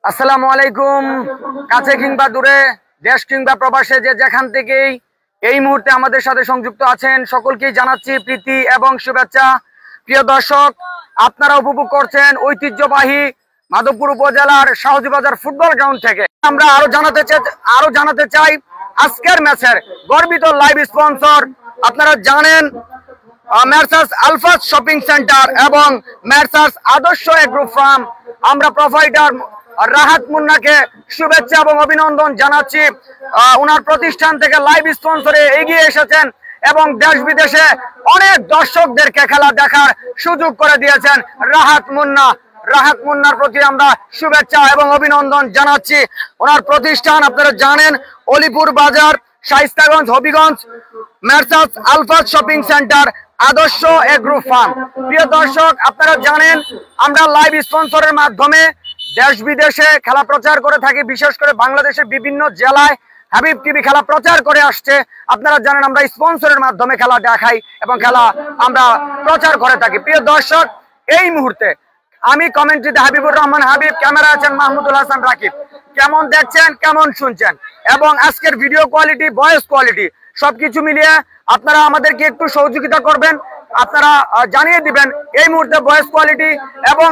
আসসালামু আলাইকুম। কাছে কিংবা দূরে, দেশ কিংবা প্রবাসে, যে যেখান থেকেই এই মুহূর্তে আমাদের সাথে সংযুক্ত আছেন সকলকেই জানাচ্ছি প্রীতি এবং শুভেচ্ছা। প্রিয় দর্শক, আপনারা উপভোগ করছেন ঐতিহ্যবাহী মাধবপুর উপজেলার শাহজিবাজার ফুটবল গ্রাউন্ড থেকে। আমরা আরো জানাতে চাই আজকের ম্যাচের গর্বিত লাইভ স্পন্সর আপনারা জানেন মেসার্স আলফাজ শপিং সেন্টার এবং মেসার্স আদর্শ এগ্রো ফার্ম। আমরা প্রোভাইডার রাহাত মুন্নাকে শুভেচ্ছা এবং অভিনন্দন জানাচ্ছি। ওনার প্রতিষ্ঠান থেকে লাইভ স্পন্সরে এগিয়ে এসেছেন এবং দেশ বিদেশে অনেক দর্শকদেরকে খেলা দেখার সুযোগ করে দিয়েছেন রাহাত মুন্নার প্রতি আমরা শুভেচ্ছা এবং অভিনন্দন জানাচ্ছি। ওনার প্রতিষ্ঠান আপনারা জানেন Alipur Bazar, Shaistaganj, Habiganj, messrs Alfaz shopping centre, Adarsha agro farm. প্রিয় দর্শক, আপনারা জানেন আমরা লাইভ স্পন্সরের মাধ্যমে দেশ বিদেশে খেলা প্রচার করে থাকি। বিশেষ করে বাংলাদেশের বিভিন্ন জেলায় হাবিব টিভি খেলা প্রচার করে আসছে। আপনারা জানেন আমরা স্পন্সরের মাধ্যমে খেলা দেখাই এবং খেলা আমরা প্রচার করে থাকি। প্রিয় দর্শক, এই মুহূর্তে আমি কমেন্ট্রিতে হাবিবুর রহমান হাবিব, ক্যামেরা আছেন মাহমুদুল হাসান রাকিব। কেমন দেখছেন, কেমন শুনছেন এবং আজকের ভিডিও কোয়ালিটি, ভয়েস কোয়ালিটি সবকিছু মিলিয়ে আপনারা আমাদেরকে একটু সহযোগিতা করবেন। আপনারা জানিয়ে দিবেন এই মুহূর্তে ভয়েস কোয়ালিটি এবং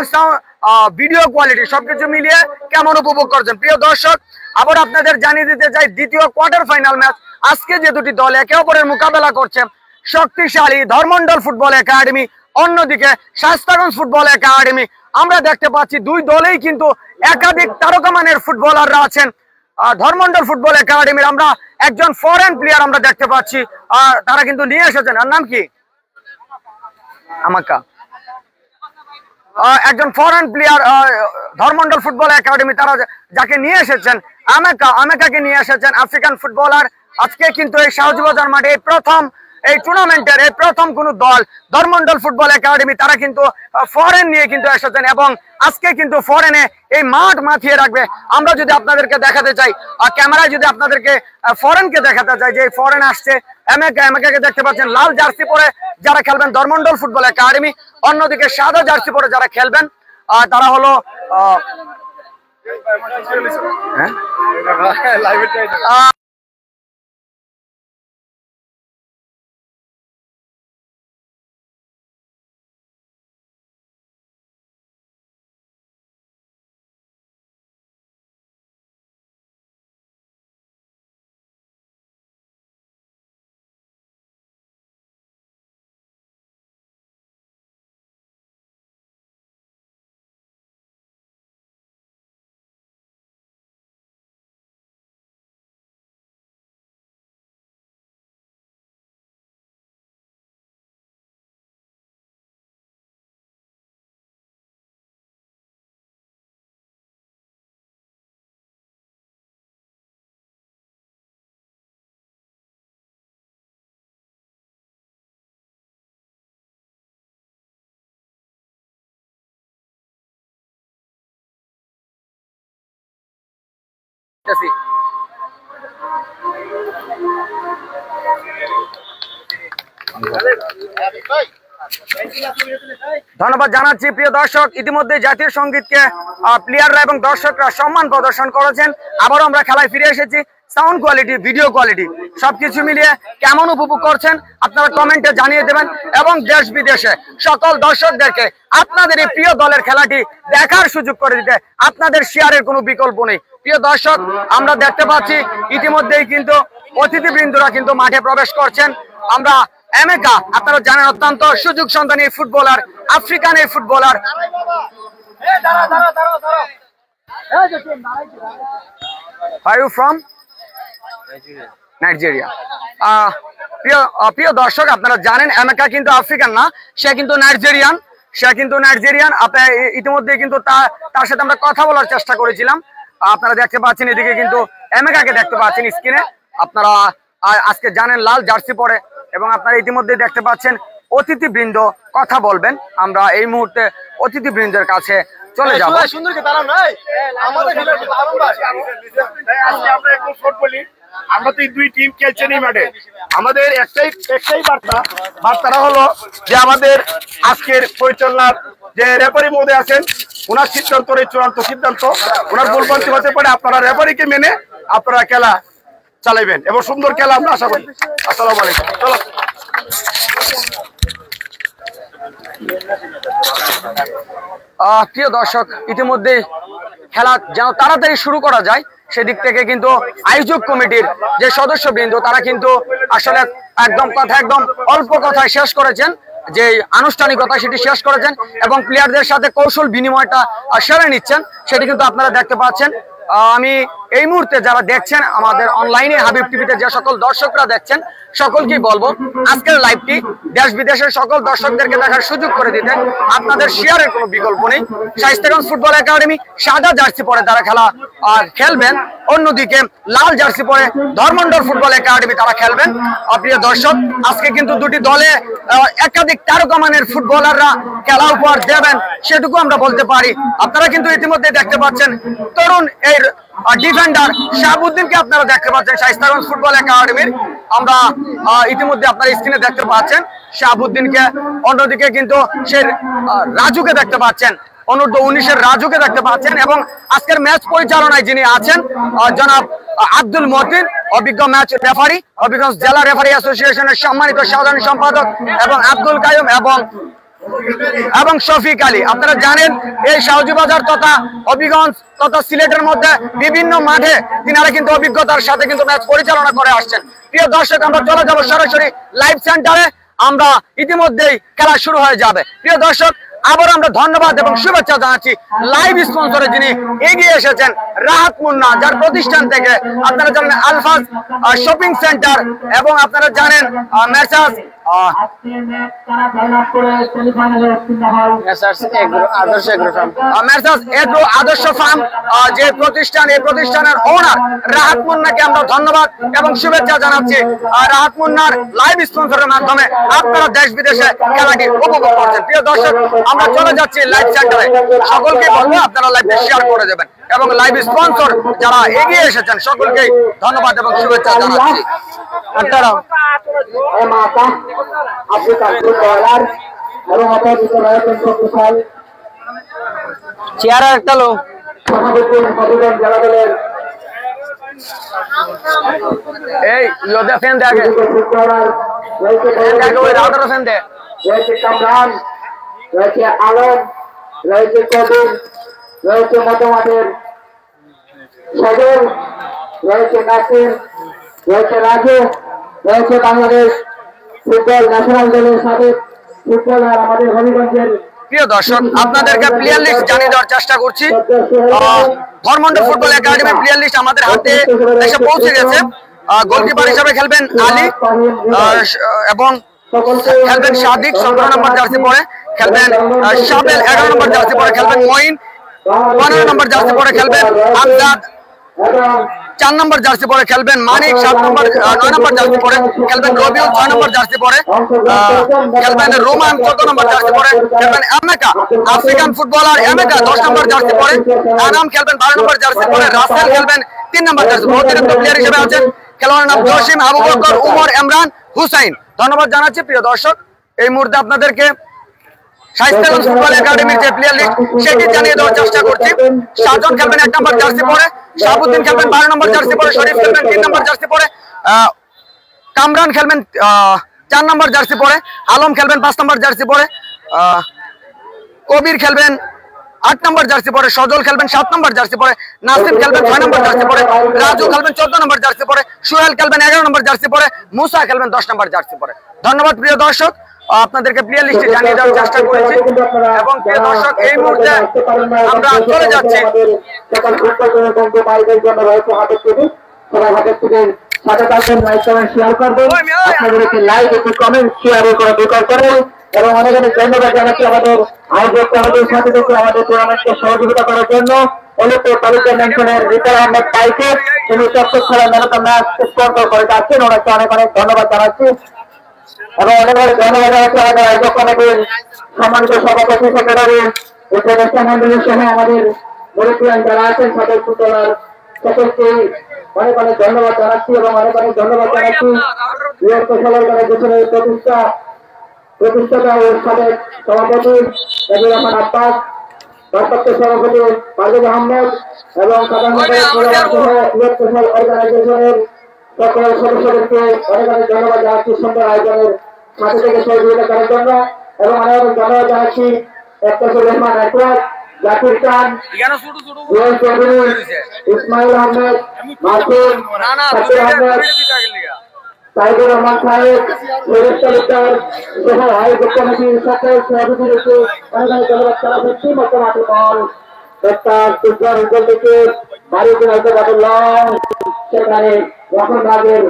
ভিডিও কোয়ালিটি সবকিছু মিলিয়ে কেমন উপভোগ করছেন। প্রিয় দর্শক, আবার আপনাদের জানিয়ে দিতে চাই দ্বিতীয় কোয়ার্টার ফাইনাল ম্যাচ আজকে যে দুটি দল একে অপরের মোকাবেলা করছে, শক্তিশালী ধর্মমন্ডল ফুটবল একাডেমি, অন্যদিকে শাস্তাগঞ্জ ফুটবল একাডেমি। আমরা দেখতে পাচ্ছি দুই দলেই কিন্তু একাধিক তারকামানের ফুটবলাররা আছেন। ধর্মমন্ডল ফুটবল একাডেমির আমরা একজন ফরেন প্লেয়ার আমরা দেখতে পাচ্ছি, তারা কিন্তু নিয়ে এসেছেন। আর নাম কি? আমাকা। একজন ফরেন প্লেয়ার ধর্মমন্ডল ফুটবল একাডেমি, তারা যাকে নিয়ে এসেছেন আমাকাকে নিয়ে এসেছেন, আফ্রিকান ফুটবলার। আজকে কিন্তু এই শাহজিবাজার মাঠে এই টুর্নামেন্টের প্রথম কোন দল ধর্মমন্ডল ফুটবল একাডেমি, তারা কিন্তু ফরেন নিয়ে কিন্তু এসেছেন এবং আজকে কিন্তু ফরেনে এই মাঠ মাতিয়ে রাখবে। আমরা যদি আপনাদেরকে দেখাতে চাই, ক্যামেরায় যদি আপনাদেরকে ফরেনকে দেখাতে চাই যে ফরেন আসছে, আমাকে দেখতে পাচ্ছেন লাল জার্সি পরে যারা খেলবেন ধর্মমন্ডল ফুটবল একাডেমি, অন্যদিকে সাদা জার্সি পরে যারা খেলবেন তারা হলো ধন্যবাদ জানাচ্ছি। প্রিয় দর্শক, ইতিমধ্যে জাতীয় সঙ্গীতকে প্লেয়াররা এবং দর্শকরা সম্মান প্রদর্শন করেছেন। আবারও আমরা খেলায় ফিরে এসেছি। সাউন্ড কোয়ালিটি, ভিডিও কোয়ালিটি সবকিছু মিলিয়ে কেমন উপভোগ করছেন আপনারা কমেন্টে জানিয়ে দেবেন এবং দেশ বিদেশে সকল দর্শকদেরকে আপনাদের এই প্রিয় দলের খেলাটি দেখার সুযোগ করে দিতে আপনাদের শেয়ারের কোনো বিকল্প নেই। প্রিয় দর্শক, আমরা দেখতে পাচ্ছি ইতিমধ্যেই কিন্তু অতিথিবৃন্দরা কিন্তু মাঠে প্রবেশ করছেন। আমরা এমেকা, আপনারা জানেন অত্যন্ত সুযোগ সন্ধানী ফুটবলার, আফ্রিকান এই footballer. Are you from? Nigeria. প্রিয় দর্শক, আপনারা জানেন এমেকা কিন্তু আফ্রিকান না, সে কিন্তু নাইজেরিয়ান। আপনার ইতিমধ্যে কিন্তু তার সাথে আমরা কথা বলার চেষ্টা করেছিলাম। আপনারা দেখতে পাচ্ছেন এদিকে কিন্তু এমেকাকে দেখতে পাচ্ছেন স্ক্রিনে। আপনারা আজকে জানেন লাল জার্সি পরে এবং আপনারা ইতিমধ্যে দেখতে পাচ্ছেন অতিথিবৃন্দ কথা বলবেন। আমরা এই মুহূর্তে অতিথিবৃন্দের কাছে চলে যাব। আমরা তো দুই টিম খেলছেন এই মাঠে, আমাদের একটাই বার্তা হলো যে আমাদের আজকের পরিচালনার যে রেফারি মহোদয় আছেন ওনার সিদ্ধান্তই চূড়ান্ত সিদ্ধান্ত। ওনার ভুলভ্রান্তি হতে পারে, আপনারা রেফারিকে মেনে আপনারা খেলা চালাবেন এবং সুন্দর খেলা আমরা আশা করি। আসসালামু আলাইকুম। চলো। প্রিয় দর্শক, ইতিমধ্যে খেলা যেন তাড়াতাড়ি শুরু করা যায় সেদিক থেকে কিন্তু আয়োজক কমিটির যে সদস্যবৃন্দ তারা কিন্তু আসলে একদম অল্প কথায় শেষ করেছেন, যে আনুষ্ঠানিকতা সেটি শেষ করেছেন এবং প্লেয়ারদের সাথে কৌশল বিনিময়টা সেরে নিচ্ছেন, সেটি কিন্তু আপনারা দেখতে পাচ্ছেন। আমি এই মুহূর্তে যারা দেখছেন আমাদের অনলাইনে হাবিব টিভিতে যে সকল দর্শকরা দেখছেন সকলকেই বলবো আজকের লাইভটি দেশ বিদেশের সকল দর্শকদেরকে দেখার সুযোগ করে দিতে আপনাদের শেয়ারের কোনো বিকল্প নেই। শায়েস্তাগঞ্জ ফুটবল একাডেমি সাদা জার্সি পরে তারা খেলবেন, অন্যদিকে লাল জার্সি পরে ধর্মন্ডল ফুটবল একাডেমি তারা খেলবেন। প্রিয় দর্শক, আজকে কিন্তু দুটি দলে একাধিক তারকামানের ফুটবলাররা খেলা উপহার দেবেন সেটুকু আমরা বলতে পারি। আপনারা কিন্তু ইতিমধ্যে দেখতে পাচ্ছেন তরুণ এই ডিফেন্ডার শাহাবুদ্দিনকে আপনারা দেখতে পাচ্ছেন শায়েস্তাগঞ্জ ফুটবল একাডেমির। আমরা ইতিমধ্যে আপনারা স্ক্রিনে দেখতে পাচ্ছেন শাহাবুদ্দিনকে, অন্যদিকে কিন্তু সে রাজুকে দেখতে পাচ্ছেন, অনূর্ধ্ব 19-এর রাজুকে দেখতে পাচ্ছেন এবং আজকের ম্যাচ পরিচালনায় যিনি আছেন জনাব আব্দুল মতিন, অভিজ্ঞ ম্যাচ রেফারি, হবিগঞ্জ জেলা রেফারি অ্যাসোসিয়েশনের সম্মানিত সাধারণ সম্পাদক, এবং আব্দুল কাইম এবং শফিক আলী। আপনারা জানেন এই শাহজুবাজার তথা হবিগঞ্জ তথা সিলেটের মধ্যে বিভিন্ন মাঠে তিনারা কিন্তু অভিজ্ঞতার সাথে কিন্তু ম্যাচ পরিচালনা করে আসছেন। প্রিয় দর্শক, আমরা চলে যাব সরাসরি লাইভ সেন্টারে, আমরা ইতিমধ্যেই খেলা শুরু হয়ে যাবে। প্রিয় দর্শক, আবার আমরা ধন্যবাদ এবং শুভেচ্ছা জানাচ্ছি লাইভ স্পন্সরে যিনি এগিয়ে এসেছেন রাহাত মুন্না, যার প্রতিষ্ঠান থেকে আপনারা জানেন আলফাজ শপিং সেন্টার এবং আপনারা জানেন মেসার্স আদর্শ ফার্ম যে প্রতিষ্ঠান, এই প্রতিষ্ঠানের ওনার রাহাত মুন্নাকে আমরা ধন্যবাদ এবং শুভেচ্ছা জানাচ্ছি। রাহাত মুন্নার লাইভ স্পন্সরের মাধ্যমে আপনারা দেশ বিদেশে খেলাটি উপভোগ করছেন। প্রিয় দর্শক, আমরা চলে যাচ্ছি লাইভ সেন্টারে, সকলকে বলবো আপনারা লাইভটি শেয়ার করে দেবেন এবং লাইভ স্পন্সর যারা এগিয়ে এসেছেন সকলকে ধন্যবাদ এবং শুভেচ্ছা জানাচ্ছি। চেয়ার একটা লোক এই লোদা ফ্যান দে আগে, ওই রাউটার ফ্যান দে। রয়েছে কামরান, রয়েছে আলম, রয়েছে কবির, রয়েছে মতমাদের সজল, রয়েছে নাসির, রয়েছে রাজু, রয়েছে বাংলাদেশ ফুটবল ন্যাশনাল দলের সাবেক ফুটবলার আমাদের হবিগঞ্জের। প্রিয় দর্শক, আপনাদেরকে প্লেয়ার লিস্ট জানিয়ে দেওয়ার চেষ্টা করছি। ধর্মন্ডল ফুটবল একাডেমি প্লেয়ার লিস্ট আমাদের হাতে এসে পৌঁছে গেছে। গোলকিপার হিসাবে খেলবেন আলী এবং খেলবেন সাদিক 17 নম্বর জার্সি পরে, খেলবেন শাবেল 11 নম্বর জার্সি পরে, খেলবেন মঈন 15 নম্বর জার্সি পরে, খেলবেন আমজাদ 4 নম্বর জার্সি পরে, খেলবেন মানিক 9 নম্বর জার্সি পরে, খেলবেন রবিউল 6 নম্বর জার্সি পরে, খেলবেন রোমান 14 নম্বর জার্সি পরে, খেলবেন এমেকা আফ্রিকান ফুটবলার এমেকা 10 নম্বর জার্সি পরে, আনাম খেলবেন 12 নম্বর জার্সি পরে, রাসেল খেলবেন 3 নম্বর জার্সি পরে। অতিরিক্ত প্লেয়ার হিসেবে আছেন খেলোয়াড়ের নাম জসিম, আবু বকর, উমর, ইমরান, হুসাইন। ধন্যবাদ জানাচ্ছি। প্রিয় দর্শক, এই মুহূর্তে আপনাদেরকে শায়েস্তাগঞ্জ ফুটবল একাডেমির যে প্লেয়ার লিস্ট সেটি জানিয়ে দেওয়ার চেষ্টা করছি। সাজন খেলবেন 1 নম্বর জার্সি পরে, শাহাবুদ্দিন খেলবেন 12 নম্বর জার্সি পরে, শরীফ খেলবেন 3 নম্বর জার্সি পরে, কামরান খেলবেন 4 নম্বর জার্সি পরে, আলম খেলবেন 5 নম্বর জার্সি পরে, কবির খেলবেন 8 নম্বর জার্সি পরে, সজল খেলবেন 7 নম্বর জার্সি পরে, নাসির খেলবেন 6 নম্বর জার্সি পরে, রাজু খেলবেন 14 নম্বর জার্সি পরে, সোহেল খেলবেন 11 নম্বর জার্সি পরে, মুসা খেলবেন 10 নম্বর জার্সি পরে। ধন্যবাদ। প্রিয় দর্শক, আপনাদেরকে প্লেয়ার লিস্টে জানিয়ে দেওয়ার চেষ্টা করেছি এবং প্রিয় দর্শক, এই মুহূর্তে আমরা চলে যাচ্ছি এবং অনেক অনেক ধন্যবাদ জানাচ্ছি আমাদের আয়োজক কমিটির সাথে থেকে আমাদের টুর্নামেন্টকে সহযোগিতা করার জন্য অনুপ্রিয় তালুকদার মেনশনের রিটার আহমেদ পাইকে তিনি চক্র খেলা মেলাটা ম্যাচ স্পন্সর করে যাচ্ছেন, ওনাকে অনেক অনেক ধন্যবাদ জানাচ্ছি এবং অনেক অনেক ধন্যবাদ জানাচ্ছি আমাদের আয়োজক কমিটির সম্মানিত সভাপতি সেক্রেটারি উপদেষ্টা মন্ডলীর সহ আমাদের মুরব্বিয়ান যারা আছেন সাবেক ফুটবলার সকলকে অনেক অনেক ধন্যবাদ জানাচ্ছি এবং অনেক অনেক ধন্যবাদ জানাচ্ছি বৃহত্ত খেলোয়াড়দের পেছনে প্রতিষ্ঠাতা ও সাবেক সভাপতি নজরুল রহমান আব্বাস ভারপ্রাপ্ত সভাপতি পারভেজ আহমেদ এবং সাধারণ অর্গানাইজেশনের সকল সদস্যদেরকে অনেক অনেক ধন্যবাদ জানাচ্ছি সুন্দর আয়োজনের সাথে থেকে সহযোগিতা করার জন্য এবং অনেক অনেক ধন্যবাদ জানাচ্ছি রহমান একরাজ, জাকির খান, চৌধুরী, ইসমাইল আহমেদ, মাসুম, সাকির আহমেদ, সাইদুর রহমান সাহেব, শরীফ তালুকদার সহ আয়োজক কমিটির সকল সভাপতিদেরকে অনেক অনেক ধন্যবাদ জানাচ্ছি। মোটামুটি বল একটা ফুটবল অঞ্চল থেকে বাড়ি চলাতে লং সেখানে রকম ভাগের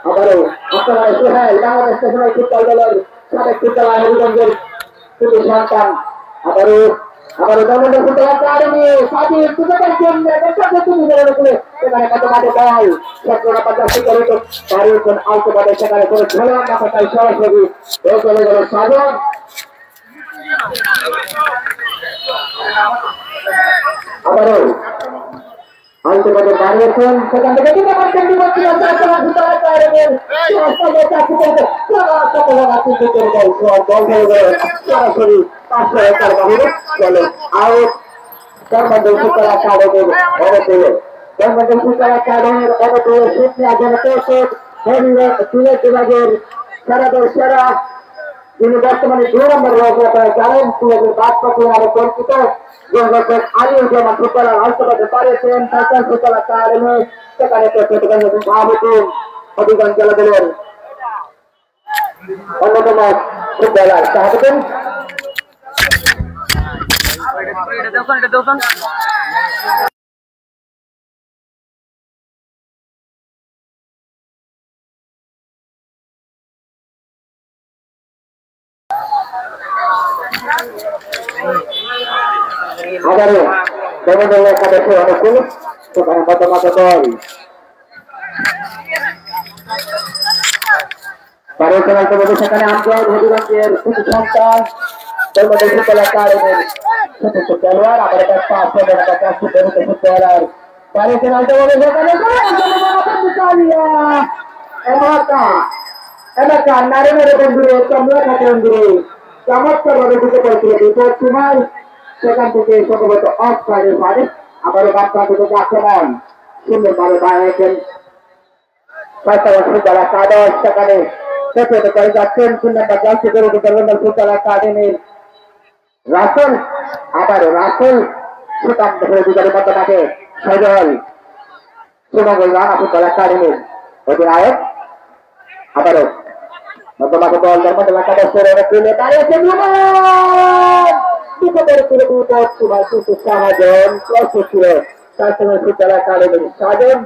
আবারও আপনারা সোহেল বাংলাদেশ ন্যাশনাল ফুটবল দলের সাবেক ফুটবল হবিগঞ্জের সন্তান আবারও ধর্মেন্দ্র ফুটবল একাডেমি সাজিদ সুযোগের জন্য সেখানে কত মাঠে বল সতেরো 50 পারিয়েছেন আলতো বাদে সেখানে করে ঝোলার মাথায় সরাসরি চলে গেল সাজন আবারও আলতোভাবে বাড়িয়েছেন সেখান থেকে সরাসরি 500 একর বাহিরে চলে আউট। ধর্মেন্দ্র ফুটবল একাডেমির ধর্মেন্দ্র ফুটবল একাডেমির অবতীর্ণ সূত্রে সিলেট বিভাগের সেরাদের সেরা যিনি বর্তমানে 2 নম্বর রয়েছে জানেন সিলেটের বাদপাতি নামে পরিচিত আলিউজ্জামান ফুটবলার আলতোভাবে পারিয়েছেন সাইকেল ফুটবল একাডেমি সেখানে মাহমুদুল হবিগঞ্জ জেলা দলের অন্যতম ফুটবলার শাহাবুদ্দিন আবারও ধর্মেন্দ্র একাদশের অনুকূল সেখানে মতামত দল সেখানে আমজাদ হবিগঞ্জের কিছু সন্তান ধর্মেন্দ্র ফুটবল একাডেমির ছোট খেলোয়াড় আবার একটা ফুটবলার এলাকা নারীনের বন্ধুরে চন্দ্রকা কেন্দ্রে চমৎকার ভাবে ঢুকে পড়েছিল বিপদ সময় সেখান থেকে সম্ভবত অফ সাইডের পারে আবারও বাচ্চা থেকে আক্রমণ সুন্দরভাবে বাড়িয়েছেন ফুটবল একাদশ সেখানে করে যাচ্ছেন 3 নম্বর জার্সি পরে ধর্মেন্দ্র ফুটবল একাডেমির রাসেল আবারও রাসেল সুতাম ধরে বিজয়ের মধ্যে সজল শ্রীমঙ্গল রানা ফুটবল একাডেমির অধিনায়ক আবারও মধ্যমাঠে বল ধর্মেন্দ্র একাদশের অনুকূলে দাঁড়িয়েছেন বিপদের তুলে বিপদ সীমায় কিন্তু সাহায্য প্রস্তুত ছিল সাইকেলের ফুটবল একাডেমির সাজন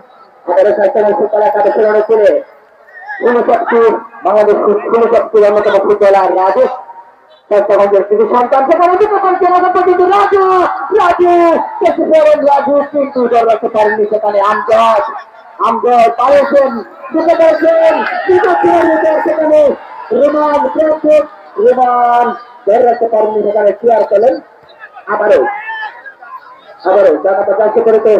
আবারও সাইকেলের ফুটবল একাদশের অনুকূলে বাংলাদেশ অন্যতম ফুটবলার রাজেশ সন্তান সেখানে রাজু কিন্তু রাখতে পারেননি সেখানে আমজাদ পারিয়েছেন সেখানে রোমান ধরে রাখতে পারেননি সেখানে ক্লিয়ার পেলেন আবারও জানাতে যাচ্ছে করেছে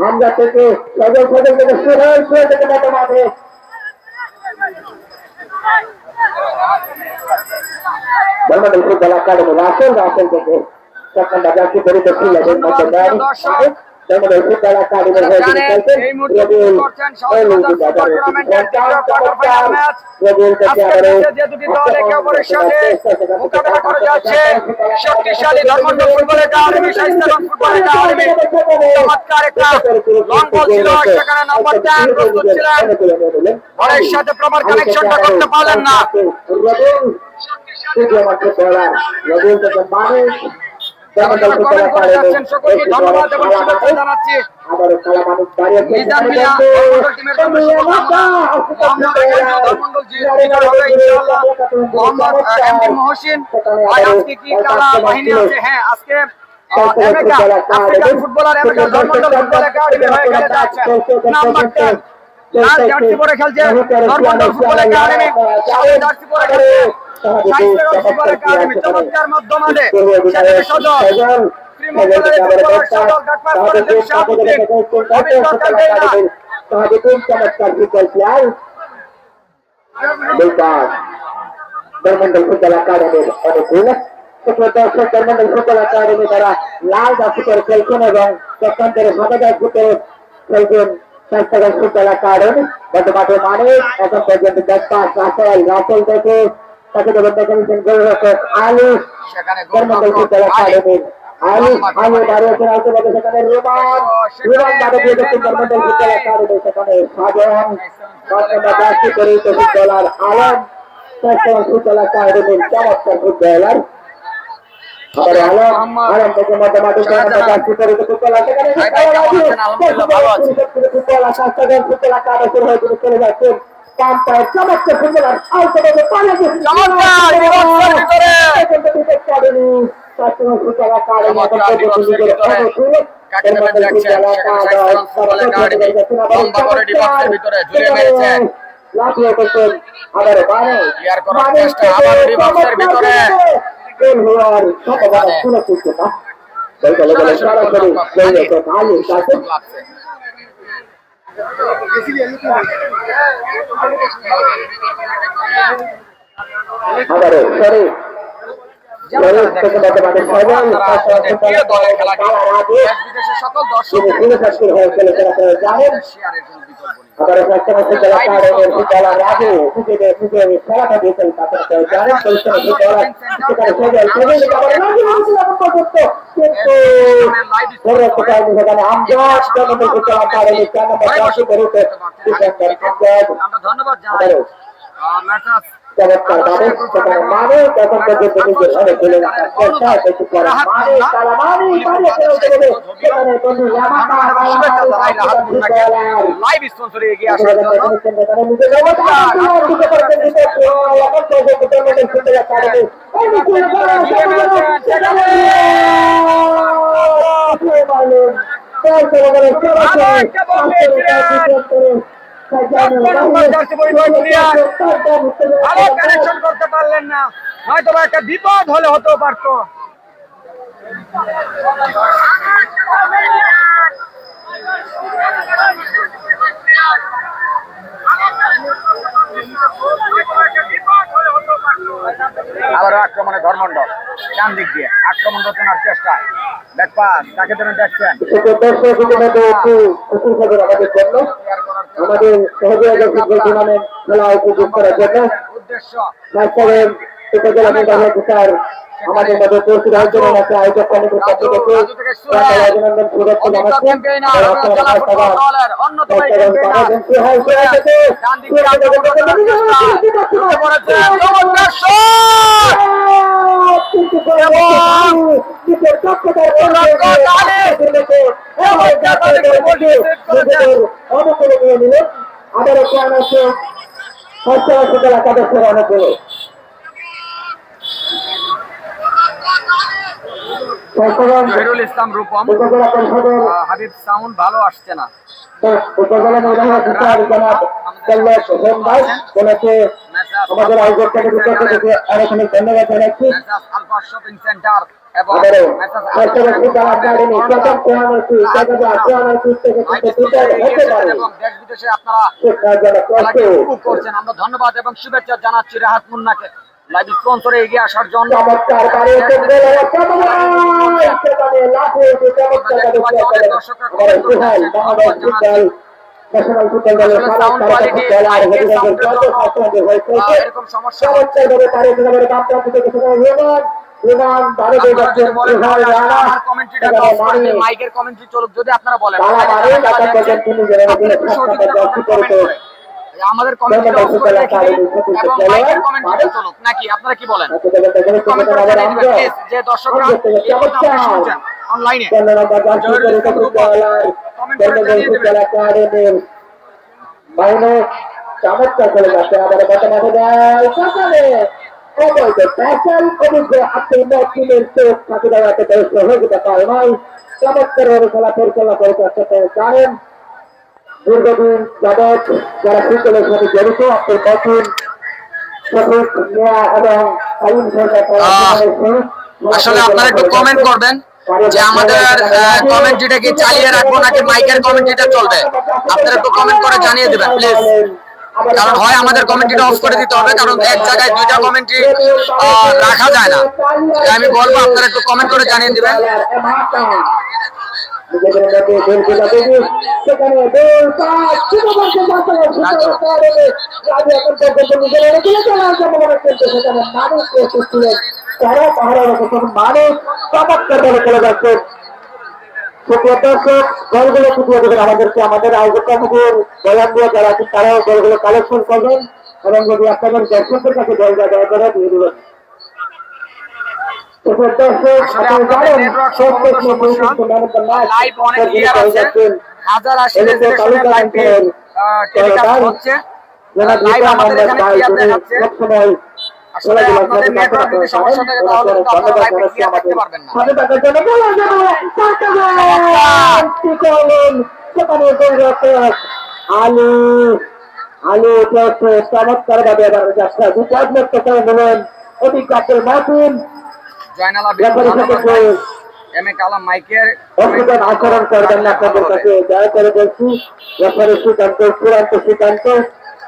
আমজাদ থেকে সজল থেকে সোহেল থেকে মাঠে ধর্মেন্দ্র ফুটবল একাডেমি রাসেল থেকে সেকেন্ড জার্সি পরিতে সিলেটের মধ্যে ধর্মেন্দ্র ফুটবল একাডেমির হয়ে খেলছেন শক্তিশালী Dharmendra football academy football academy চমৎকার একটা লং বল ছিল সেখানে নাম্বার 10 প্রস্তুত ছিলেন ঘরের সাথে প্রমাণ কানেকশনটা করতে পারলেন না সকলকে ধন্যবাদ এবং শুভেচ্ছা জানাচ্ছি মহসিন আজকে কি কারা বাহিনী আছে হ্যাঁ আজকে African footballer Dharmendra football academy হয়ে খেলে যাচ্ছে নাম্বার 10 লাল জার্সি পরে খেলছে ধর্মেন্দ্র ফুটবল একাডেমি সাদা জার্সি পরে খেলছে ফুটবল একাডেমি চমৎকার মাধ্যমে সজল শ্রীমঙ্গলের ফুটবলার সজল ডাকপাস করেছেন শাহাবুদ্দিন অভিজ্ঞতার দেনা চমৎকার ফুটবল প্লেয়ার ধর্মন্ডল ফুটবল একাডেমির অনুকূল। দর্শক ধর্মন্ডল ফুটবল একাডেমি তারা লাল ফুটের খেলছেন এবং প্রত্যন্তের 7,000 ফুটের খেলছেন স্বাস্থ্যগঞ্জ ফুটবল একাডেমি। বর্তমানে মানে এখন পর্যন্ত রাসেল থেকে তাকে দেবেন দেখে নিচ্ছেন গোলরক্ষক আলী ধর্মন্ডল ফুটবল একাডেমির আলী দাঁড়িয়েছেন আলতোভাবে সেখানে রোমান বাধা দিয়ে দেখছেন ধর্মন্ডল ফুটবল একাডেমি সেখানে সাজন ফুটবলার আলম স্বাস্থ্যগঞ্জ ফুটবল একাডেমির চমৎকার ফুটবলার আলম থেকে মধ্যমাঠে চলে যাচ্ছেন চমৎকার ফুটবলার লাফিয়ে করছেন আবার হওয়ার সম্ভাবনা সুনিশ্চিত না। করতে পারলেন না, হয়তো একটা বিপদ হলে হতেও পারতো। আবার আক্রমণে ধর্মন্ডল ডান দিক দিয়ে আক্রমণ রচনার চেষ্টা, ব্যাকপাস তাকে তুমি দেখছেন আমাদের সহযোগিতা ফুটবল টুর্নামেন্ট খেলা উপযোগ করার জন্য উদ্দেশ্য উপজেলা নির্বাহী অফিসার আমাদের মধ্যে উপস্থিত হয়েছেন আছে আয়োজক কমিটির পক্ষ থেকে অভিনন্দন শুভেচ্ছা জানাচ্ছেন। অনুকূলে নিয়ে নিলেন আবার একটি আনাচ্ছে উপজেলা সদস্যের অনুকূলে ইসলাম রূপম হাবিব সাউন্ড ভালো আসছে না। উপজেলা নির্বাহী অফিসার জনাব আমাদের আয়োজক কমিটির পক্ষ থেকে অনেক অনেক ধন্যবাদ জানাচ্ছি। শপিং সেন্টার এবং দেশ বিদেশে আপনারা করছেন, আমরা ধন্যবাদ এবং শুভেচ্ছা জানাচ্ছি রাহাত মুন্নাকে লাইভ স্পন্সরে এগিয়ে আসার জন্য। এরকম সমস্যা মাইকের কমেন্ট্রি চলুক, যদি আপনারা বলেন আমাদের কমেন্ট্রিটা অফ করে রেখে দিন এবং মাইকের কমেন্ট্রিটা চলুক নাকি আপনারা কি বলেন? কমেন্ট করে জানিয়ে দিবেন প্লিজ, যে দর্শকরা শুনছেন অনলাইনে কমেন্ট করে জানিয়ে দিবেন। চমৎকার চলে যাচ্ছে আমাদের বর্তমানে দেয় সকালে অবৈধ ফ্যাশন অভিজ্ঞ হাতের টিমের চোখ ফাঁকি দেওয়াতে সহযোগিতা পায় নয়। চমৎকার ভাবে খেলা পরিচালনা করে জানেন দীর্ঘদিন যাবৎ যারা ফুটবলের সাথে জড়িত আপনার কঠিন এবং আসলে আপনারা একটু কমেন্ট করবেন যে আমাদের কমেন্ট্রিটা কি চালিয়ে রাখবো নাকি মাইকের কমেন্ট্রিটা চলবে, আপনারা একটু কমেন্ট করে জানিয়ে দেবেন প্লিজ। কারণ হয় আমাদের কমেন্ট্রিটা অফ করে দিতে হবে, কারণ এক জায়গায় দুইটা কমেন্ট্রি রাখা যায় না। আমি বলবো আপনারা একটু কমেন্ট করে জানিয়ে দিবেন। দর্শক দলগুলো ফুটিয়ে দেবেন আমাদেরকে, আমাদের আয়োজক কমিটির বয়ান দিয়ে যারা আছেন তারাও দলগুলো কালেকশন করবেন এবং যদি আপনাদের দর্শকদের কাছে দলটা দয়া করে দিয়ে দেবেন। আলু চমৎকার ভাবে যাত্রা বলেন অভিজ্ঞতার মাসুম আচরণ করবেন না আপনাদের কাছে দয়া করে বলছি। ব্যাপারে সিদ্ধান্ত চূড়ান্ত সিদ্ধান্ত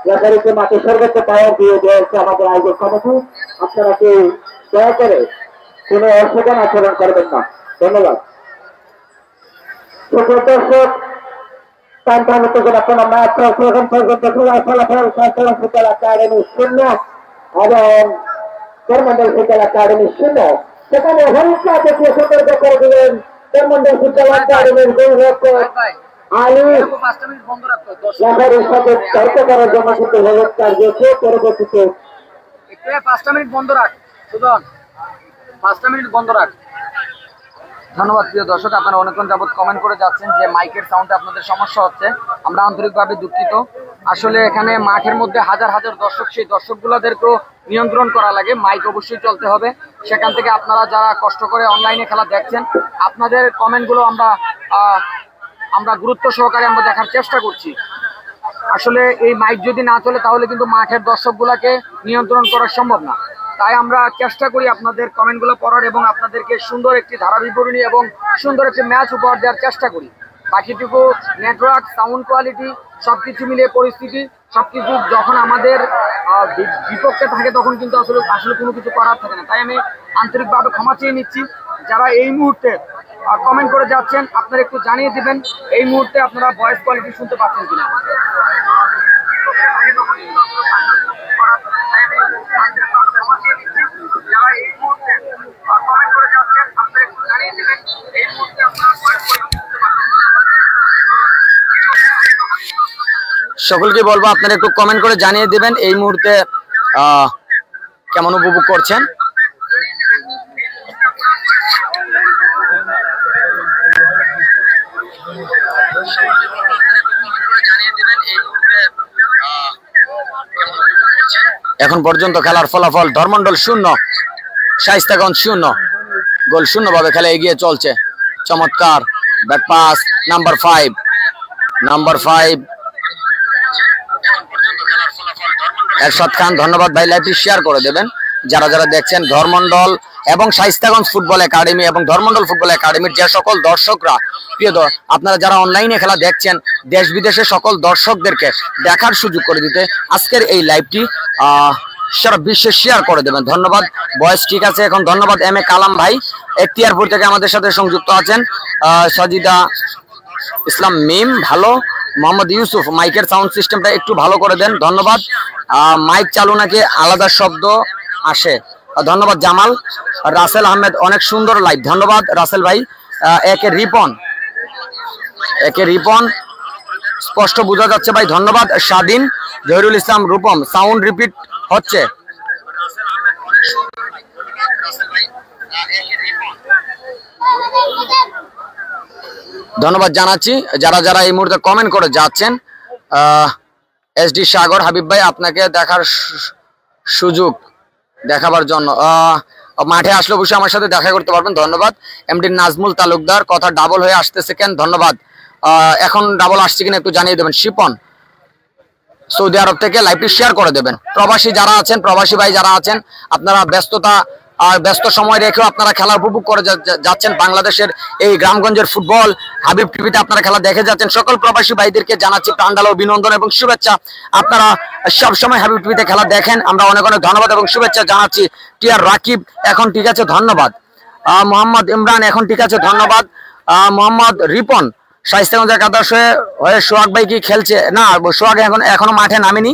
ব্যাপারীকে মাঠে সর্বোচ্চ পাওয়া দিয়ে দিয়েছে আমাদের আয়োজক কমিটি। আপনারা কেউ দয়া করে কোনো অসাধারণ আচরণ করবেন না। ধন্যবাদ। দর্শক আপনারা ম্যাচ এখন পর্যন্ত ফলাফল ফুটবল একাডেমি 0 এবং করমন্ডল ফুটবল একাডেমি 0। সেখানে হরিকা দেখিয়ে সতর্ক করে দিলেন করমন্ডল ফুটবল একাডেমির গোলরক্ষক আলী। রেফারির সাথে তর্ক করার জন্য কিন্তু হলুদ কার্ড দিয়েছে। পরবর্তীতে 5 মিনিট বন্ধ রাখ সুজন, 5 মিনিট বন্ধ রাখ। ধন্যবাদ প্রিয় দর্শক, আপনারা অনেকক্ষণ যাবত কমেন্ট করে যাচ্ছেন যে মাইকের সাউন্ডে আপনাদের সমস্যা হচ্ছে। আমরা আন্তরিকভাবে দুঃখিত। আসলে এখানে মাঠের মধ্যে হাজার হাজার দর্শক, সেই দর্শকগুলোদেরকেও নিয়ন্ত্রণ করা লাগে। মাইক অবশ্যই চলতে হবে। সেখান থেকে আপনারা যারা কষ্ট করে অনলাইনে খেলা দেখছেন, আপনাদের কমেন্টগুলো আমরা গুরুত্ব সহকারে আমরা দেখার চেষ্টা করছি। আসলে এই মাইক যদি না চলে তাহলে কিন্তু মাঠের দর্শকগুলোকে নিয়ন্ত্রণ করা সম্ভব না। তাই আমরা চেষ্টা করি আপনাদের কমেন্টগুলো পড়ার এবং আপনাদেরকে সুন্দর একটি ধারা বিবরণী এবং সুন্দর একটি ম্যাচ উপহার দেওয়ার চেষ্টা করি। বাকিটুকু নেটওয়ার্ক, সাউন্ড কোয়ালিটি সবকিছু মিলিয়ে পরিস্থিতি সবকিছু যখন আমাদের বিপক্ষে থাকে তখন কিন্তু আসলে কোনো কিছু করার থাকে না। তাই আমি আন্তরিকভাবে ক্ষমা চেয়ে নিচ্ছি। যারা এই মুহূর্তে কমেন্ট করে যাচ্ছেন আপনারা একটু জানিয়ে দিবেন এই মুহূর্তে আপনারা ভয়েস কোয়ালিটি শুনতে পাচ্ছেন কিনা। সকলকে বলবো আপনারা একটু কমেন্ট করে জানিয়ে দিবেন এই মুহূর্তে কেমন উপভোগ করছেন। এখন পর্যন্ত খেলার ফলাফল ধর্মন্ডল 0, শায়েস্তাগঞ্জ 0, গোল 0 ভাবে খেলা এগিয়ে চলছে। চমৎকার ব্যাট পাস নাম্বার 5 এরশাদ খান। ধন্যবাদ ভাই, লাইভটি শেয়ার করে দেবেন। যারা যারা দেখছেন ধর্মন্ডল এবং শায়েস্তাগঞ্জ ফুটবল একাডেমি এবং ধর্মন্ডল ফুটবল একাডেমির যে সকল দর্শকরা, প্রিয় আপনারা যারা অনলাইনে খেলা দেখছেন, দেশ বিদেশে সকল দর্শকদেরকে দেখার সুযোগ করে দিতে আজকের এই লাইভটি সারা বিশ্বে শেয়ার করে দেবেন। ধন্যবাদ। বয়স ঠিক আছে এখন। ধন্যবাদ এম এ কালাম ভাই, এখতিয়ারপুর থেকে আমাদের সাথে সংযুক্ত আছেন। সাজিদা ইসলাম মিম ভালো। মোহাম্মদ ইউসুফ মাইকের সাউন্ড সিস্টেমটা একটু ভালো করে দেন। ধন্যবাদ। মাইক চালু নাকি আলাদা শব্দ আসে। ধন্যবাদ জামাল। রাসেল আহমেদ অনেক সুন্দর লাইভ। ধন্যবাদ রাসেল ভাই। একে রিপন স্পষ্ট বোঝা যাচ্ছে ভাই। ধন্যবাদ স্বাধীন। জহিরুল ইসলাম রূপম সাউন্ড রিপিট হচ্ছে। ধন্যবাদ জানাচ্ছি যারা যারা এই মুহূর্তে কমেন্ট করে যাচ্ছেন। এসডি সাগর হাবিব ভাই আপনাকে দেখার সুযোগ দেখাবার জন্য মাঠে আসলে অবশ্যই আমার সাথে দেখা করতে পারবেন। ধন্যবাদ। এমডি নাজমুল তালুকদার কথা ডাবল হয়ে আসতেছে কেন? ধন্যবাদ। এখন ডাবল আসছে কিনা একটু জানিয়ে দেবেন। শিপন সৌদি আরব থেকে লাইভটি শেয়ার করে দেবেন। প্রবাসী যারা আছেন, প্রবাসী ভাই যারা আছেন, আপনারা ব্যস্ততা আর ব্যস্ত সময় রেখেও আপনারা খেলা উপভোগ করে যাচ্ছেন। বাংলাদেশের এই গ্রামগঞ্জের ফুটবল হাবিব টিভিতে আপনারা খেলা দেখে যাচ্ছেন। সকল প্রবাসী ভাইদেরকে জানাচ্ছি প্রাণঢালা অভিনন্দন এবং শুভেচ্ছা। আপনারা সবসময় হাবিব টিভিতে খেলা দেখেন, আমরা অনেক অনেক ধন্যবাদ এবং শুভেচ্ছা জানাচ্ছি। টিআর রাকিব এখন ঠিক আছে, ধন্যবাদ। মোহাম্মদ ইমরান এখন ঠিক আছে, ধন্যবাদ। মোহাম্মদ রিপন শাইস্তাগঞ্জ একাদশ হয়ে সোহাগ ভাই কি খেলছে? না, সোহাগ এখনো মাঠে নামেনি।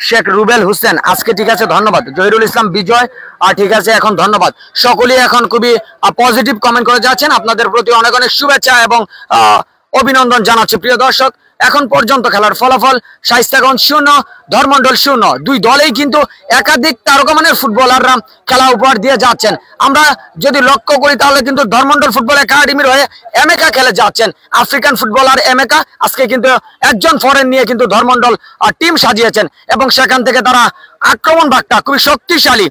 শেখ রুবেল হোসেন আজকে ঠিক আছে, ধন্যবাদ। জহিরুল ইসলাম বিজয় ঠিক আছে, এখন ধন্যবাদ। সকলেই এখন খুবই পজিটিভ কমেন্ট করে যাচ্ছেন। আপনাদের প্রতি অনেক অনেক শুভেচ্ছা এবং অভিনন্দন জানাচ্ছি। প্রিয় দর্শক, এখন পর্যন্ত খেলার ফলাফল শাইস্তাগঞ্জ 0, ধর্মন্ডল 0। দুই দলেই কিন্তু একাধিক তারকামানের ফুটবলাররা খেলা উপহার দিয়ে যাচ্ছেন। আমরা যদি লক্ষ্য করি তাহলে কিন্তু ধর্মন্ডল ফুটবল একাডেমির হয়ে এমেকা খেলে যাচ্ছেন আফ্রিকান ফুটবলার এমেকা। আজকে কিন্তু একজন ফরেন নিয়ে কিন্তু ধর্মন্ডল টিম সাজিয়েছেন এবং সেখান থেকে তারা আক্রমণ ভাগটা খুবই শক্তিশালী,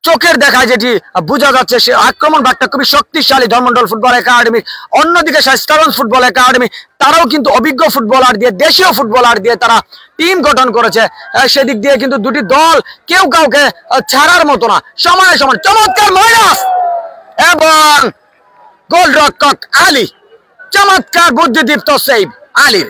চোখের দেখায় যেটি বোঝা যাচ্ছে সে আক্রমণ ভাগটা খুবই শক্তিশালী ধর্মন্ডল ফুটবল একাডেমি। অন্যদিকে শাইস্তাগঞ্জ ফুটবল একাডেমি তারাও কিন্তু অভিজ্ঞ ফুটবলার দিয়ে, দেশীয় ফুটবলার দিয়ে তারা টিম গঠন করেছে। সেদিক দিয়ে কিন্তু দুটি দল কেউ কাউকে ছাড়ার মতো না, সমানে সমান। চমৎকার মাইনাস এবং গোলরক্ষক আলী, চমৎকার বুদ্ধিদীপ্ত সেভ আলীর।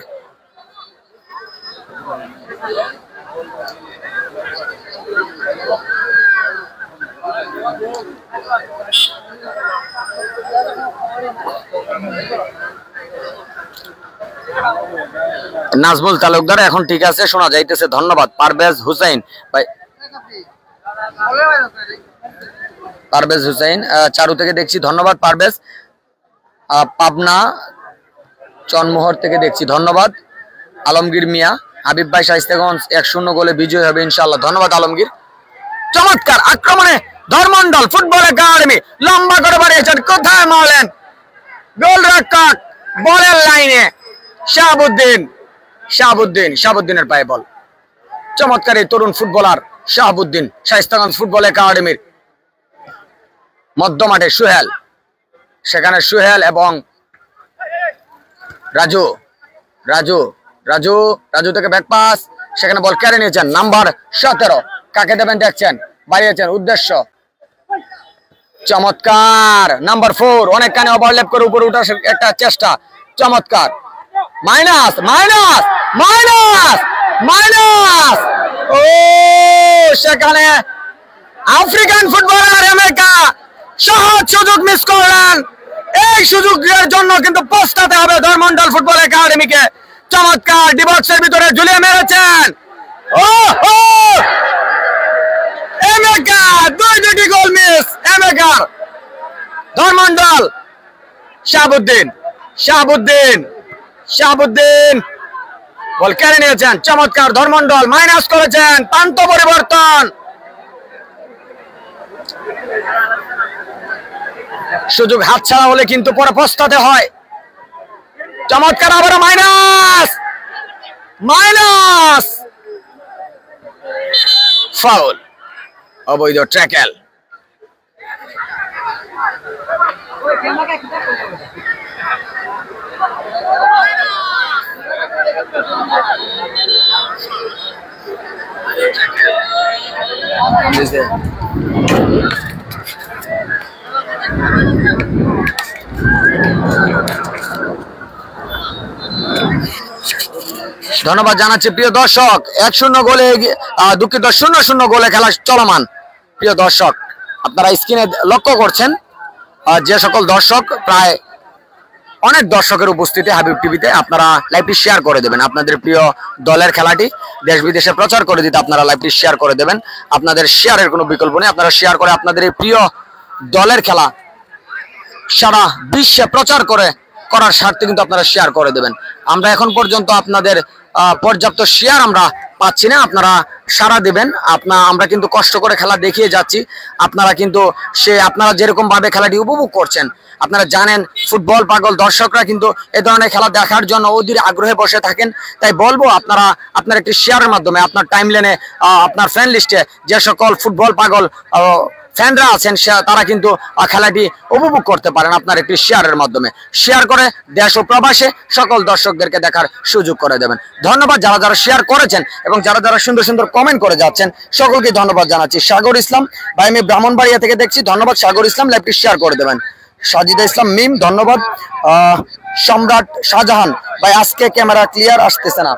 নাজমুল তালুকদার এখন ঠিক আছে, শোনা যাইতেছে, ধন্যবাদ। পারভেজ হুসাইন ভাই, পারভেজ হুসাইন চারু থেকে দেখছি, ধন্যবাদ পারভেজ। পাবনা চনমোহর থেকে দেখছি, ধন্যবাদ। আলমগীর মিয়া, হাবিব ভাই শাইস্তাগঞ্জ 1-0 গোলে বিজয় হবে ইনশাআল্লাহ, ধন্যবাদ আলমগীর। চমৎকার আক্রমণে ধর্মন্ডল ফুটবল একাডেমি লম্বা করে বাড়িয়েছেন, কোথায় মারলেন গোলরক্ষক, বলের লাইনে শাহাবুদ্দিনের পায়ে বল। চমৎকার এই তরুণ ফুটবলার শাহাবুদ্দিন শাইস্তাগঞ্জ ফুটবল একাডেমির। মধ্য মাঠে সুহেল, সেখানে সুহেল এবং রাজু থেকে ব্যাক পাস, সেখানে বল কেড়ে নিয়েছেন নাম্বার 17, কাকে দেবেন দেখছেন, বাড়িয়েছেন উদ্দেশ্য। চমৎকার নাম্বার 4 অনেক কানে ওভারল্যাপ করে উপরে উঠার একটা চেষ্টা, চমৎকার। মাইনাস মাইনাস মাইনাস মাইনাস, ও সেখানে আফ্রিকান ফুটবলার এমেকা সহজ সুযোগ মিস করলেন। এই সুযোগের জন্য কিন্তু পস্তাতে হবে ধর্মন্ডল ফুটবল একাডেমিকে। চমৎকার ডিবক্সের ভিতরে ঝুলিয়ে মেরেছেন, ও এমেকা, দুটি গোল মিস এমেকার। ধর্মন্ডল শাহাবুদ্দিন বল কেড়ে নিয়েছেন, চমৎকার। ধর্মন্ডল মাইনাস করেছেন, প্রান্ত পরিবর্তন। সুযোগ হাতছাড়া হলে কিন্তু পরে পস্তাতে হয়। চমৎকার, আবারও মাইনাস, ফাউল, অবৈধ ট্যাকেল। ধন্যবাদ জানাচ্ছি প্রিয় দর্শক। 1-0 গোলে, দুঃখিত 0-0 গোলে খেলা চলমান। প্রিয় দর্শক, আপনারা স্ক্রিনে লক্ষ্য করছেন যে সকল দর্শক, প্রায় অনেক দর্শকের উপস্থিতি হাবিব টিভিতে। আপনারা লাইভটি শেয়ার করে দেবেন, আপনাদের প্রিয় দলের খেলাটি দেশ বিদেশে প্রচার করে দিতে আপনারা লাইভটি শেয়ার করে দেবেন। আপনাদের শেয়ারের কোনো বিকল্প নেই, আপনারা শেয়ার করে আপনাদের এই প্রিয় দলের খেলা সারা বিশ্বে প্রচার করার স্বার্থে কিন্তু আপনারা শেয়ার করে দেবেন। আমরা এখন পর্যন্ত আপনাদের পর্যাপ্ত শেয়ার আমরা পাচ্ছি না, আপনারা সাড়া দেবেন। আমরা কিন্তু কষ্ট করে খেলা দেখিয়ে যাচ্ছি, আপনারা কিন্তু আপনারা যেরকম ভাবে খেলাটি উপভোগ করছেন, আপনারা জানেন ফুটবল পাগল দর্শকরা কিন্তু এ ধরনের খেলা দেখার জন্য অধীর আগ্রহে বসে থাকেন। তাই বলবো আপনার একটি শেয়ারের মাধ্যমে আপনার টাইমলাইনে, আপনার ফ্রেন্ড লিস্টে যে সকল ফুটবল পাগল ফ্যানরা আছেন তারা কিন্তু খেলাটি উপভোগ করতে পারেন আপনার একটি শেয়ারের মাধ্যমে। শেয়ার করে দেশ ও প্রবাসে সকল দর্শকদেরকে দেখার সুযোগ করে দেবেন। ধন্যবাদ যারা যারা শেয়ার করেছেন এবং যারা যারা সুন্দর সুন্দর কমেন্ট করে যাচ্ছেন সকলকে ধন্যবাদ জানাচ্ছি। সাগর ইসলাম ভাই, আমি ব্রাহ্মণবাড়িয়া থেকে দেখছি, ধন্যবাদ সাগর ইসলাম, লাইভটি শেয়ার করে দেবেন। সাজিদা ইসলাম মিম, ধন্যবাদ। সম্রাট শাহজাহান ভাই, আজকে ক্যামেরা ক্লিয়ার আসতেছে না।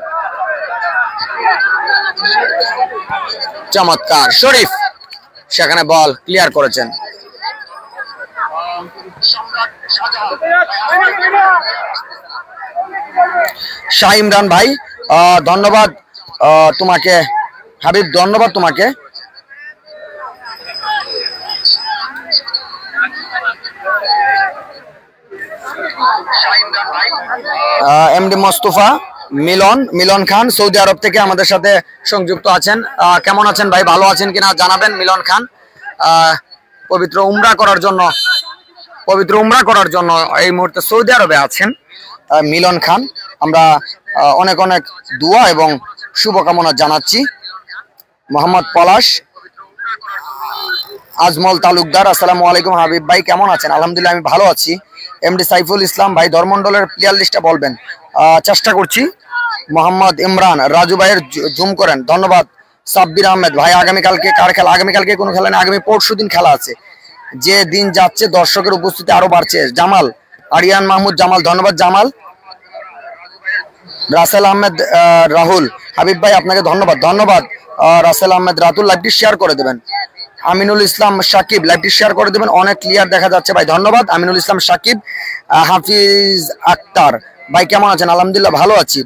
চমৎকার। শরীফ সেখানে বল ক্লিয়ার করেছেন। শাহ ইমরান ভাই ধন্যবাদ তোমাকে। হাবিব ধন্যবাদ তোমাকে। এমডি মোস্তফা মিলন খান সৌদি আরব থেকে আমাদের সাথে সংযুক্ত আছেন। কেমন আছেন ভাই, ভালো আছেন কিনা জানাবেন। মিলন খান পবিত্র উমরা করার জন্য এই মুহূর্তে সৌদি আরবে আছেন। মিলন খান, আমরা অনেক অনেক দোয়া এবং শুভকামনা জানাচ্ছি। মোহাম্মদ পলাশ, আজমল তালুকদার, আসসালামু আলাইকুম হাবিব ভাই, কেমন আছেন? আলহামদুলিল্লাহ আমি ভালো আছি। এমডি সাইফুল ইসলাম ভাই, ধর্মমন্ডলের প্লেয়ার লিস্টটা বলবেন। চেষ্টা করছি। মোহাম্মদ ইমরান, রাজু ভাইয়ের জুম করেন, ধন্যবাদ। সাব্বির আহমেদ ভাই, আগামীকালকে কার খেলা? আগামীকালকে কোনো খেলা নেই, আগামী পরশুদিন খেলা আছে। যে দিন যাচ্ছে দর্শকের উপস্থিতি আরো বাড়ছে। জামাল, আরিয়ান মাহমুদ জামাল, ধন্যবাদ জামাল। রাসেল আহমেদ রাহুল, হাবিব ভাই আপনাকে ধন্যবাদ। রাসেল আহমেদ রাতুল, লাইভটি শেয়ার করে দেবেন। আমিনুল ইসলাম সাকিব, লাইভটি শেয়ার করে দেবেন, অনেক ক্লিয়ার দেখা যাচ্ছে ভাই, ধন্যবাদ আমিনুল ইসলাম সাকিব। হাফিজ আক্তার ভাই, কেমন আছেন? আলহামদুলিল্লাহ ভালো আছি।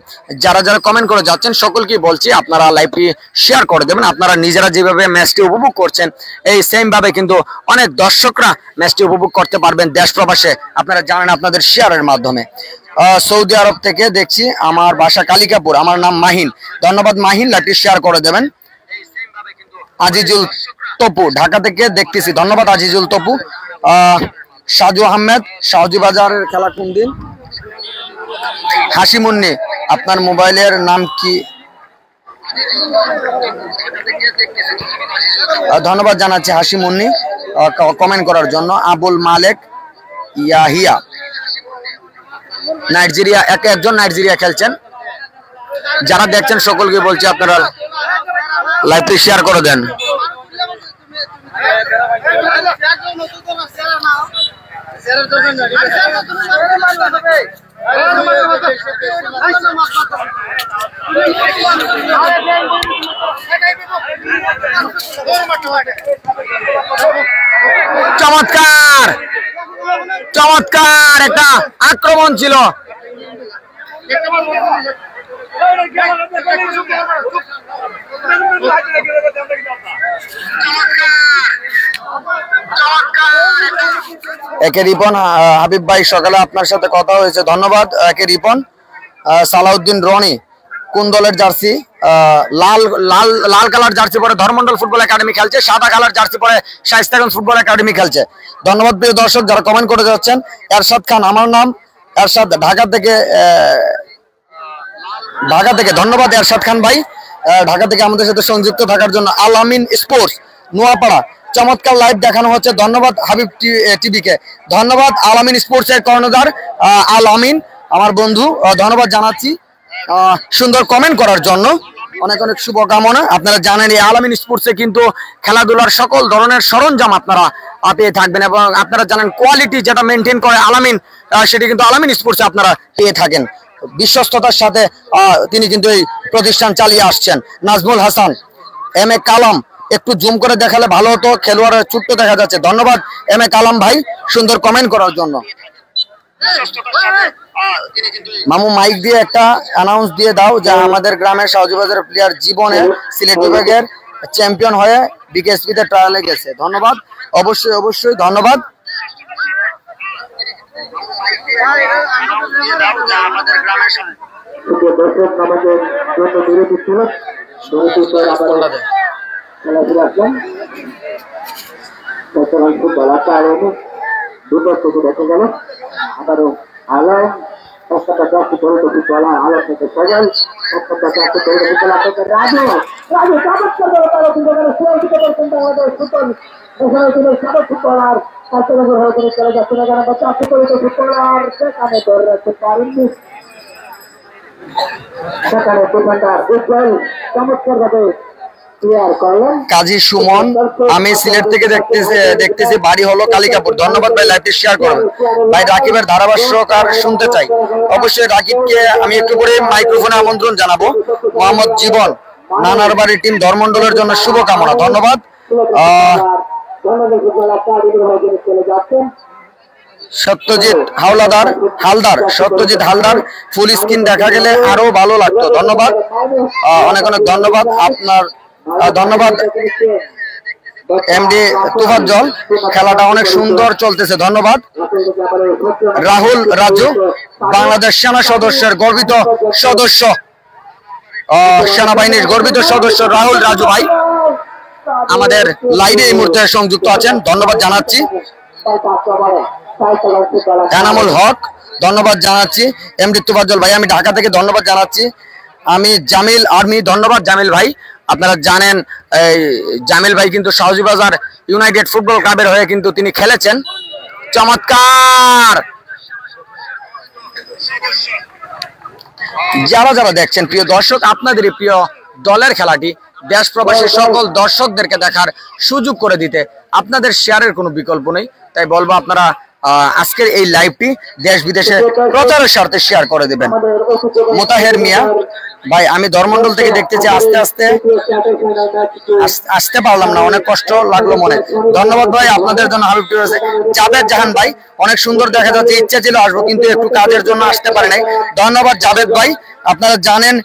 যারা যারা কমেন্ট করে যাচ্ছেন সকলকে বলছি আপনারা লাইভটি শেয়ার করে দেবেন। আপনারা নিজেরা যেভাবে ম্যাচটি উপভোগ করছেন এই সেম ভাবে কিন্তু অনেক দর্শকরা ম্যাচটি উপভোগ করতে পারবেন দেশ প্রবাসে, আপনারা জানেন আপনাদের শেয়ারের মাধ্যমে। সৌদি আরব থেকে দেখছি, আমার বাসা কালিকাপুর, আমার নাম মাহিন, ধন্যবাদ মাহিন, লাইভটি শেয়ার করে দেবেন। আজিজুল তপু, ঢাকা থেকে দেখতেছি, ধন্যবাদ আজিজুল তপু। সাজু আহমেদ, শাহজি বাজারের খেলা কোন দিন? হাসিমুন্নি, আপনার মোবাইলের নাম কি? ধন্যবাদ জানাচ্ছি হাসিমুন্নি কমেন্ট করার জন্য। আবুল মালেক ইয়াহিয়া, নাইজেরিয়া, একজন নাইজেরিয়া খেলছেন। যারা দেখছেন সকলকে বলছি আপনারা লাইভটি শেয়ার করে দেন। চমৎকার চমৎকার একটা আক্রমণ ছিল। একে রিপন, হাবিব ভাই সকালে আপনার সাথে কথা হয়েছে, ধন্যবাদ। একে রিপন। সালাউদ্দিন রনি, কোন দলের জার্সি? লাল লাল লাল কালার জার্সি পরে ধর্মমন্ডল ফুটবল একাডেমি খেলছে, সাদা কালার জার্সি পরে শায়েস্তাগঞ্জ ফুটবল একাডেমি খেলছে। ধন্যবাদ প্রিয় দর্শক যারা কমেন্ট করে যাচ্ছেন। এরশাদ খান, আমার নাম এরশাদ, ঢাকা থেকে ধন্যবাদ এরশাদ খান ভাই, ঢাকা থেকে আমাদের সাথে সংযুক্ত থাকার জন্য। আল আমিন স্পোর্টস নোয়াপাড়া, চমৎকার লাইভ দেখানো হচ্ছে, ধন্যবাদ হাবিব টিভিকে, ধন্যবাদ। আল আমিন স্পোর্টস এর কর্ণধার আল আমিন আমার বন্ধু, ধন্যবাদ জানাচ্ছি সুন্দর কমেন্ট করার জন্য, অনেক অনেক শুভকামনা। আপনারা জানেন এই আল আমিন স্পোর্টসে কিন্তু খেলাধুলার সকল ধরনের সরঞ্জাম আপনারা পেয়ে থাকবেন এবং আপনারা জানেন কোয়ালিটি যেটা মেনটেন করে আল আমিন, সেটি কিন্তু আল আমিন স্পোর্টসে আপনারা পেয়ে থাকেন। বিশ্বস্ততার সাথে তিনি কিন্তু এই প্রতিষ্ঠান চালিয়ে আসছেন। নাজমুল হাসান, এম এ কালাম, একটু জুম করে দেখালে ভালো হতো, খেলোয়াড়ের ছোট্ট দেখা যাচ্ছে, ধন্যবাদ এম এ কালাম ভাই সুন্দর কমেন্ট করার জন্য। মামু মাইক দিয়ে একটা অ্যানাউন্স দিয়ে দাও যে আমাদের গ্রামের শাহজিবাজারের প্লেয়ার জীবনে সিলেট বিভাগের চ্যাম্পিয়ন হয়ে বিকেএসপি তে ট্রায়ালে গেছে, ধন্যবাদ। অবশ্যই অবশ্যই ধন্যবাদ। এখানে তিনি সাবেক ফুটবলার কালচারের হয়ে তিনি চলে যাচ্ছেন। এখানে চারটি পরিচিত ফুটবলার সেখানে ধরে রাখতে পারেননি। সেখানে ডিফেন্ডার উজ্জ্বল চমৎকার ভাবে ক্লিয়ার করলেন। কাজী সুমন, আমি সিলেট থেকে দেখতেছি, বাড়ি হলো কালিকাপুর। ধন্যবাদ ভাই, লাইভটি শেয়ার করুন ভাই। রাকিবের ধারাভাষ্যকার শুনতে চাই। অবশ্যই রাকিবকে আমি একটু করে মাইক্রোফোনে আমন্ত্রণ জানাবো। মোহাম্মদ জীবন, নানার বাড়ি টিম ধর্মন্ডলের জন্য শুভকামনা। ধন্যবাদ। সত্যজিৎ হালদার ফুল স্ক্রিন দেখা গেলে আরো ভালো লাগতো। ধন্যবাদ, অনেক অনেক ধন্যবাদ আপনার। ধন্যবাদ এমডি তুফাজ্জল, খেলাটা অনেক সুন্দর চলতেছে। ধন্যবাদ। রাহুল রাজু, বাংলাদেশ সেনা সদস্যের গর্বিত সদস্য, সেনাবাহিনীর গর্বিত সদস্য রাহুল রাজু ভাই আমাদের লাইভে এই মুহূর্তে সংযুক্ত আছেন। ধন্যবাদ জানাচ্ছি। এনামুল হক, ধন্যবাদ জানাচ্ছি। এমডি তুফাজ্জল ভাই, আমি ঢাকা থেকে ধন্যবাদ জানাচ্ছি। আমি জামিল আর্মি, ধন্যবাদ জামিল ভাই। আপনারা জানেন জামিল ভাই কিন্তু শাহজিবাজার ইউনাইটেড ফুটবল ক্লাবের হয়ে কিন্তু তিনি খেলেছেন। চমৎকার। যারা যারা দেখছেন প্রিয় দর্শক, আপনাদের প্রিয় দলের খেলাটি দেশ প্রবাসী সকল দর্শকদেরকে দেখার সুযোগ করে দিতে আপনাদের শেয়ারের কোনো বিকল্প নেই। তাই বলবো আপনারা আজকের এই লাইভটি দেশ বিদেশে প্রচারের স্বার্থে শেয়ার করে দিবেন। মোতাহের মিয়া ভাই, আমি ধর্মন্ডল থেকে দেখতেছি, আসতে পারলাম না, অনেক কষ্ট লাগলো মনে। ধন্যবাদ ভাই, আপনাদের জন্য হাবিব টিভি আছে। জাভেদ জাহান ভাই, অনেক সুন্দর দেখা যাচ্ছে, ইচ্ছা ছিল আসবো কিন্তু একটু কাজের জন্য আসতে পারে নাই। ধন্যবাদ জাভেদ ভাই। আপনারা জানেন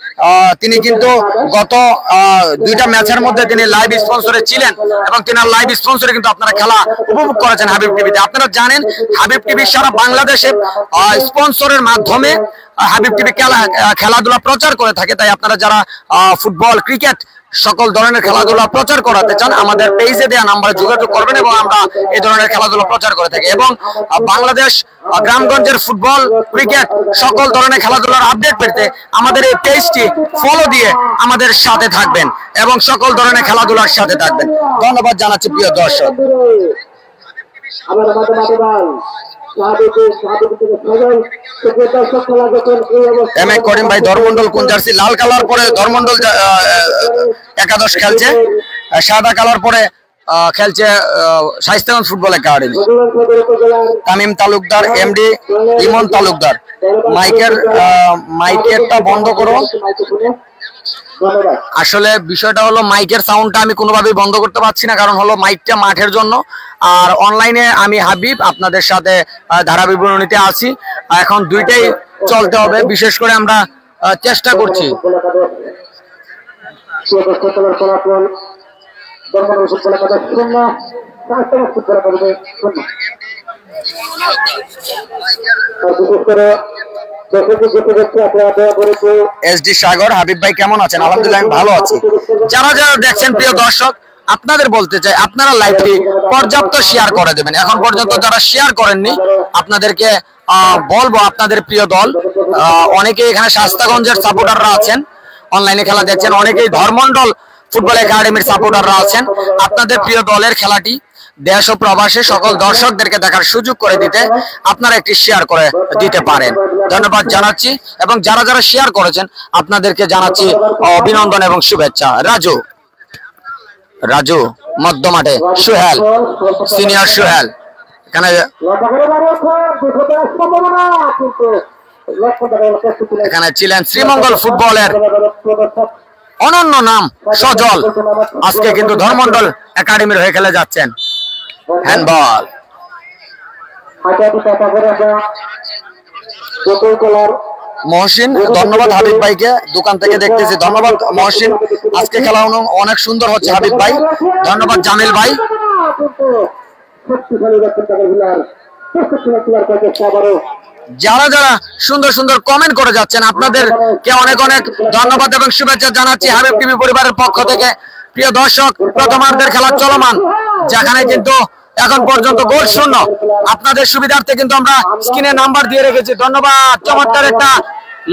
তিনি কিন্তু গত দুইটা ম্যাচের মধ্যে তিনি লাইভ স্পন্সরে ছিলেন এবং তিনার লাইভ স্পন্সরে কিন্তু আপনারা খেলা উপভোগ করেছেন হাবিব টিভিতে। আপনারা জানেন হাবিব টিভি সারা বাংলাদেশে স্পন্সরের মাধ্যমে হাবিব টিভি খেলাধুলা প্রচার করে থাকে। তাই আপনারা যারা ফুটবল, ক্রিকেট সকল ধরনের খেলাধুলা প্রচার করাতে চান, আমাদের পেজে দেওয়া নাম্বারে যোগাযোগ করবেন এবং আমরা এই ধরনের খেলাধুলা প্রচার করে থাকি। এবং বাংলাদেশ গ্রামগঞ্জের ফুটবল, ক্রিকেট সকল ধরনের খেলাধুলার আপডেট পেতে আমাদের এই পেজটি ফলো দিয়ে আমাদের সাথে থাকবেন এবং সকল ধরনের খেলাধুলার সাথে থাকবেন। ধন্যবাদ জানাচ্ছি প্রিয় দর্শক। এম এ করিম ভাই, ধর্মন্ডল কোন জার্সি? লাল কালার পরে ধর্মন্ডল একাদশ খেলছে, সাদা কালার পরে খেলছে Shaistaganj football academy. Tamim Talukdar, MD Emon Talukdar, মাইকেরটা বন্ধ করো। আসলে বিষয়টা হলো মাইকের সাউন্ডটা আমি কোনোভাবেই বন্ধ করতে পারছি না, কারণ হলো মাইকটা মাঠের জন্য। আর অনলাইনে আমি হাবিব আপনাদের সাথে ধারা বিবরণীতে আছি। এখন দুইটাই চলতে হবে, বিশেষ করে আমরা চেষ্টা করছি। এসডি সাগর, হাবিব ভাই কেমন আছেন? আলহামদুলিল্লাহ আমি ভালো আছি। যারা যারা দেখছেন প্রিয় দর্শক, আপনাদের বলতে চাই আপনারা লাইভটি পর্যাপ্ত শেয়ার করে দেবেন। এখন পর্যন্ত যারা শেয়ার করেননি আপনাদেরকে বলবো, আপনাদের প্রিয় দল অনেকেই এখানে শাস্তাগঞ্জের সাপোর্টাররা আছেন, অনলাইনে খেলা দেখছেন, অনেকেই ধর্মন্ডল ফুটবল একাডেমির সাপোর্টাররা আছেন। আপনাদের প্রিয় দলের খেলাটি দেশ ও প্রবাসে সকল দর্শকদেরকে দেখার সুযোগ করে দিতে আপনারা একটি শেয়ার করে দিতে পারেন। ধন্যবাদ জানাচ্ছি এবং যারা যারা শেয়ার করেছেন আপনাদেরকে জানাচ্ছি অভিনন্দন এবং শুভেচ্ছা। রাজু মধ্যমাঠে, সোহেল, সিনিয়র সোহেল এখানে ছিলেন শ্রীমঙ্গল ফুটবলের অনন্য নাম সজল, আজকে কিন্তু ধর্মন্ডল একাডেমির হয়ে খেলে যাচ্ছেন। হ্যান্ডবল। মহসিন, ধন্যবাদ হাবিব ভাইকে, দোকান থেকে দেখতেছি। ধন্যবাদ মহসিন, আজকে খেলা অনেক সুন্দর হচ্ছে হাবিব ভাই। ধন্যবাদ জামিল ভাই। যারা যারা সুন্দর সুন্দর কমেন্ট করে যাচ্ছেন আপনাদেরকে অনেক অনেক ধন্যবাদ এবং শুভেচ্ছা জানাচ্ছি হাবিব টিভি পরিবারের পক্ষ থেকে। প্রিয় দর্শক, প্রথমার্ধের খেলা চলমান, যেখানে কিন্তু এখন পর্যন্ত গোল শূন্য। আপনাদের সুবিধার্থে কিন্তু আমরা স্ক্রিনে নাম্বার দিয়ে রেখেছি। ধন্যবাদ। চমৎকার একটা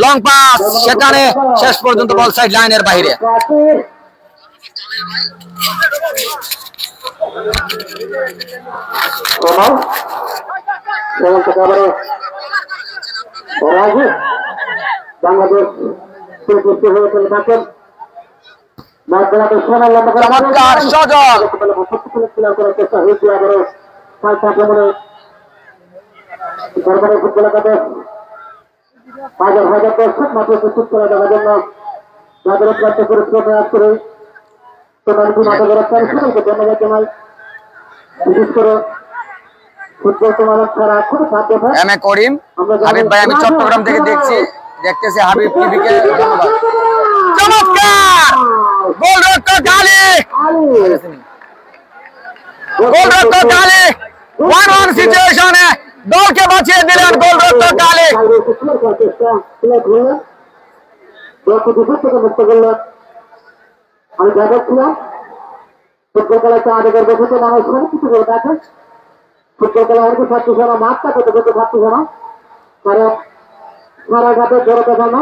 লং পাস, সেখানে শেষ পর্যন্ত বল সাইড লাইনের বাইরে। বাংলাদেশ হয়ে থাকেন চমৎকার সজল করার চেষ্টা হয়েছে আবারও দরবারে ফুটবল একাদশ হাজার হাজার দর্শক মাত্র প্রস্তুত করে দেওয়ার জন্য যাদের প্রাপ্ত পরিশ্রম প্রয়াস করে টুর্নামেন্টটি মাঠে করার সবাইকে ধন্যবাদ জানাই। বিশেষ করে ফুটবল টুর্নামেন্ট ছাড়া খুব সাধ্য এম এ করিম হাবিব ভাই, আমি চট্টগ্রাম থেকে দেখতেছি হাবিব টিভিকে ধন্যবাদ। চমৎকার গোলরক্ষক আলী, গোলরক্ষক আলী 1-1 সিচুয়েশনে দলকে বাঁচিয়ে দিলেন গোলরক্ষক আলী। আমি দেখাচ্ছিলাম ফুটবল খেলাতে আবেগের বসে মানুষ অনেক কিছু করে দেখেন। ফুটবল খেলা হয়তো ছাত্রী না, মাঠটা করতে করতে ছাত্রী না, কারণ সারা ঘাটে জড়তা জানা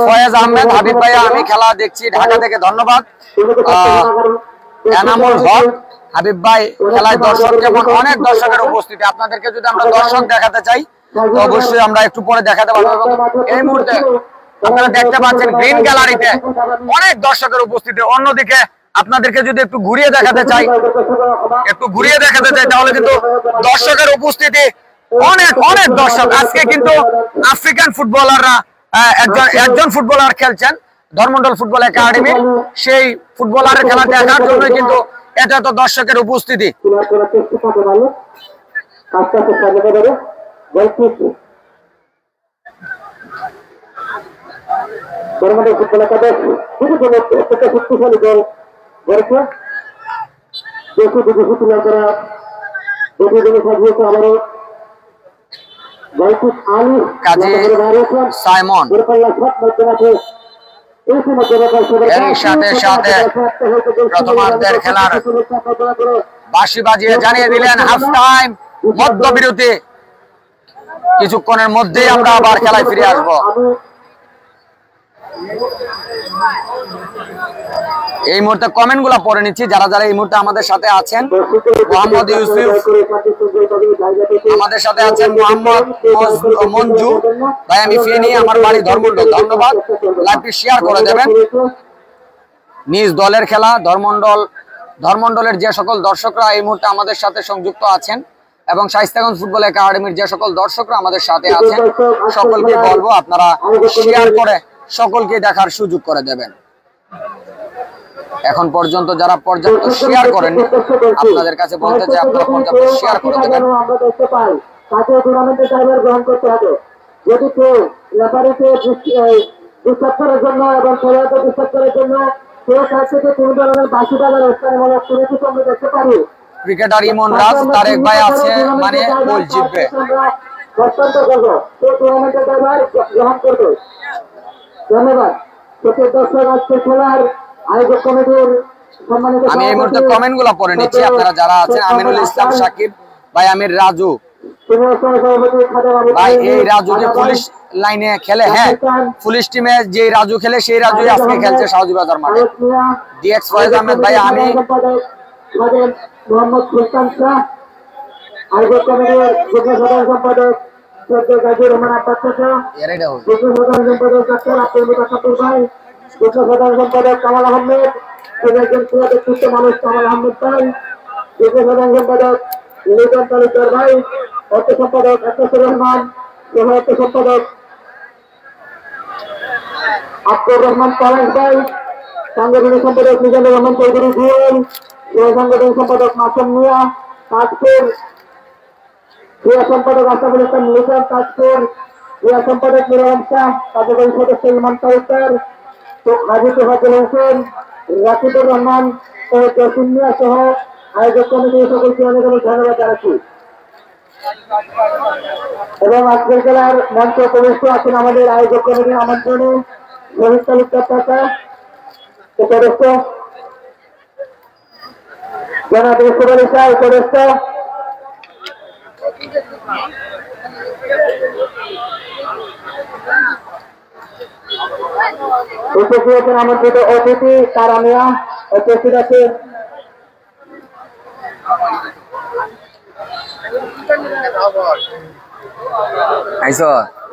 ফয়েজ আহমেদ হাবিব ভাই, আমি খেলা দেখছি ঢাকা থেকে, ধন্যবাদ। এনামুল হক হাবিব ভাই, খেলায় দর্শক যেমন অনেক দর্শকের উপস্থিতি, আপনাদেরকে যদি আমরা দর্শক দেখাতে চাই তো অবশ্যই আমরা একটু পরে দেখাতে পারবো। এবং এই মুহূর্তে আপনারা দেখতে পাচ্ছেন গ্রিন গ্যালারিতে অনেক দর্শকের উপস্থিতি। অন্যদিকে আপনাদেরকে যদি একটু ঘুরিয়ে দেখাতে চাই তাহলে কিন্তু দর্শকের উপস্থিতি অনেক অনেক দর্শক। আজকে কিন্তু আফ্রিকান ফুটবলাররা একজন ফুটবলার খেলছেন ধর্মন্ডল ফুটবল একাডেমি, সেই ফুটবলারের খেলা দেখার জন্য কিন্তু এটা তো দর্শকের উপস্থিতি। ফুটবল একাদশ একটা শক্তিশালী দল গড়েছে, দেশে বিদেশি তুলনা করা সাজিয়েছে আবারও সাইমন। এর সাথে সাথে প্রথমার্ধের খেলার বাঁশি বাজিয়ে জানিয়ে দিলেন হাফ টাইম, মধ্যবিরতি। কিছুক্ষণের মধ্যেই আমরা আবার খেলায় ফিরে আসবো। এই মুহূর্তে কমেন্ট গুলা পড়ে নিচ্ছি, যারা যারা এই মুহূর্তে আমাদের সাথে আছেন। মোহাম্মদ ইউসুফ আমাদের সাথে আছেন, মোহাম্মদ মঞ্জু ভাই, আমি ফেনী, আমার বাড়ি ধর্মন্ডল, ধন্যবাদ। লাইভটি শেয়ার করে দেবেন। নিজ দলের খেলা ধর্মন্ডলের যে সকল দর্শকরা এই মুহূর্তে আমাদের সাথে সংযুক্ত আছেন এবং শায়েস্তাগঞ্জ ফুটবল একাডেমির যে সকল দর্শকরা আমাদের সাথে আছেন, সকলকে বলবো আপনারা শেয়ার করে সকলকে দেখার সুযোগ করে দেবেন। এখন পর্যন্ত যারা পর্যাপ্ত শেয়ার করেন, আপনাদের কাছে বলতে চাই আপনারা পর্যাপ্ত শেয়ার করে দেবেন। আমরা দেখতে পাই তাকে টুর্নামেন্টে ড্রাইভার গ্রহণ করতে হবে। যদি কেউ রেফারিকে ডিস্টার্ব করার জন্য এবং খেলোয়াড়কে ডিস্টার্ব করার জন্য কেউ কাছ থেকে কোনো ধরনের বাসি বাজার স্থানীয়মূলক কোনো কিছু আমরা দেখতে পারি। ক্রিকেটার ইমন রাজ তারেক ভাই আছে, মানে গোল জিতবে। বর্তন্ত করবো সেই টুর্নামেন্টে ড্রাইভার গ্রহণ করবে। ধন্যবাদ। দর্শক আজকে খেলার আয়োজক কমিটির সম্মানিত, আমি এই মুহূর্তে কমেন্ট গুলা পড়ে নিচ্ছি। আপনারা যারা আছেন, আমিনুল ইসলাম সাকিব ভাই, আমির রাজু ভাই, এই রাজু যে পুলিশ লাইনে খেলে, হ্যাঁ পুলিশ টিমে যে রাজু খেলে সেই রাজুই আজকে খেলছে সাউজিবাজার মাঠে। ডিএক্স ফয়েজ আহমেদ ভাই, আমি মোহাম্মদ সুলতান শাহ, আয়োজক কমিটির যুগ্ম সাধারণ সম্পাদক গাজী রহমান আব্বাস চাচা, যুগ্ম সাধারণ সম্পাদক ডাক্তার আব্দুল মুতাসাফির ভাই, যুগ্ম সাধারণ সম্পাদক কামাল আহমেদ, একজন প্রিয় ব্যক্তিত্ব মানুষ কামাল আহমেদ ভাই, যুগ্ম সাধারণ সম্পাদক লিটন তালুকদার ভাই, অর্থ সম্পাদক আকাশুর রহমান, সহ অর্থ সম্পাদক আব্দুর রহমান পলাশ ভাই, সাংগঠনিক সম্পাদক মিজানুর রহমান চৌধুরী জুয়েল, সহ সাংগঠনিক সম্পাদক মাসুম মিয়া তাজপুর, ক্রিয়া সম্পাদক আশরাফুল ইসলাম লিটন তাজপুর, ক্রিয়া সম্পাদক মিরাম শাহ, কার্যকরী সদস্য ইমান তালুকদার, হাজি তোফাজ্জল হোসেন, রাকিবুর রহমান সহ জসিম মিয়া সহ আয়োজক কমিটির সকলকে অনেক অনেক ধন্যবাদ জানাচ্ছি। এবং আজকের খেলার মঞ্চ উপবিষ্ট আছেন আমাদের আয়োজক কমিটির আমন্ত্রণে শহীদ তালুকদার চাচা, উপদেষ্টা জনাব উপদেষ্টা উপদেষ্টা উপস্থিত আমন্ত্রিত অতিথি তারা মিয়া, উপস্থিত আছেন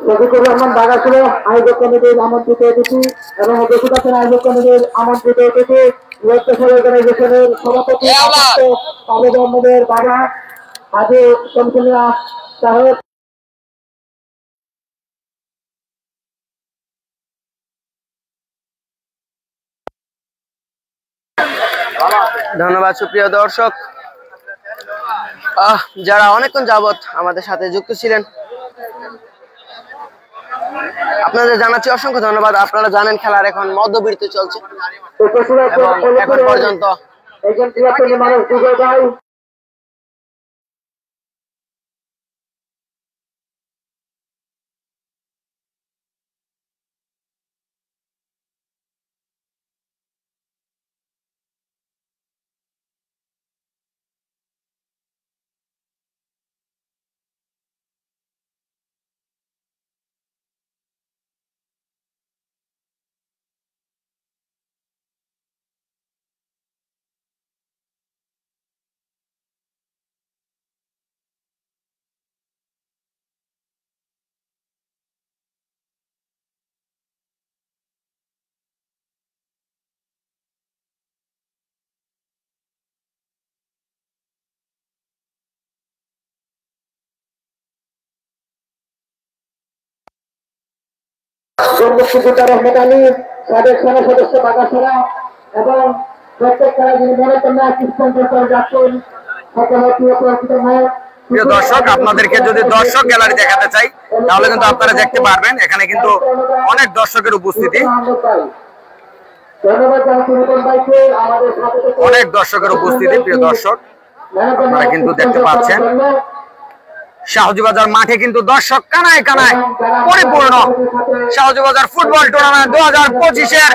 শফিকুর রহমান বাগাসুর আয়োজক কমিটির আমন্ত্রিত অতিথি এবং উপস্থিত আছেন আয়োজক কমিটির আমন্ত্রিত অতিথি অর্গানাইজেশনের সভাপতি তালেব আহমদের বাবা হাজি শমসুল্লাহ সাহেব। ধন্যবাদ সুপ্রিয় দর্শক, যারা অনেকক্ষণ যাবত আমাদের সাথে যুক্ত ছিলেন, আপনাদের জানাচ্ছি অসংখ্য ধন্যবাদ। আপনারা জানেন খেলার এখন মধ্যবিরতি চলছে এবং এখন পর্যন্ত রহমত আলী সাবেক সেনা সদস্য বাগাসরা এবং প্রত্যেক খেলা যিনি মনোরঞ্জন যাচ্ছেন প্রিয় দর্শক, আপনাদেরকে যদি দর্শক গ্যালারি দেখাতে চাই তাহলে কিন্তু আপনারা দেখতে পারবেন। এখানে কিন্তু অনেক দর্শকের উপস্থিতি, অনেক দর্শকের উপস্থিতি। প্রিয় দর্শক, আপনারা কিন্তু দেখতে পাচ্ছেন শাহজিবাজার মাঠে কিন্তু দর্শক কানায় কানায় পরিপূর্ণ। শাহজিবাজার ফুটবল টুর্নামেন্ট 2025-এর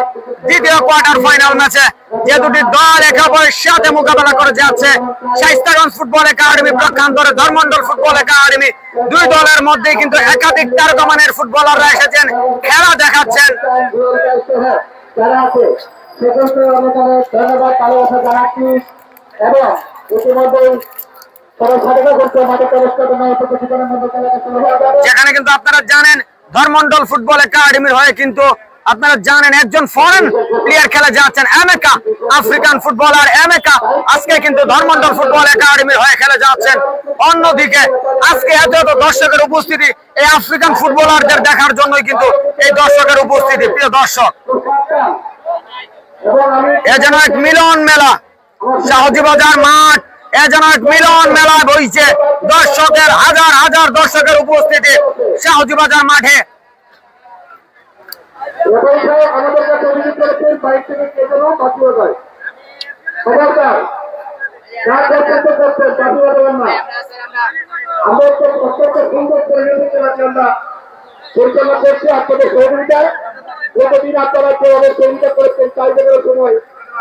দ্বিতীয় কোয়ার্টার ফাইনাল ম্যাচে যে দুটি দল একে অপরের সাথে মোকাবেলা করে যাচ্ছে, Shaistaganj football academy প্রক্ষান্তরে ধর্মমন্ডল football academy, দুই দলের মধ্যে কিন্তু একাধিক তারকামানের ফুটবলাররা এসেছেন, খেলা দেখাচ্ছেন। যেখানে কিন্তু আপনারা জানেন ধর্মমন্ডল ফুটবল একাডেমির হয়ে কিন্তু আপনারা জানেন একজন ফরেন প্লেয়ার খেলে যাচ্ছেন, এমেকা, আফ্রিকান ফুটবলার এমেকা আজকে কিন্তু ধর্মমন্ডল ফুটবল একাডেমির হয়ে খেলে যাচ্ছেন। অন্যদিকে আজকে এত এত দর্শকের উপস্থিতি এই আফ্রিকান ফুটবলারদের দেখার জন্যই কিন্তু এই দর্শকের উপস্থিতি। প্রিয় দর্শক, এ যেন এক মিলন মেলা, শাহজিবাজার মাঠ এ যেন এক মিলন মেলা বইছে, দর্শকের হাজার হাজার দর্শকের উপস্থিতি শাহজিবাজার মাঠে। পরিচালনা করছি আপনাদের সহযোগিতায়। প্রতিদিন আপনারা যেভাবে সহযোগিতা করেছেন 4 জায়গার সময়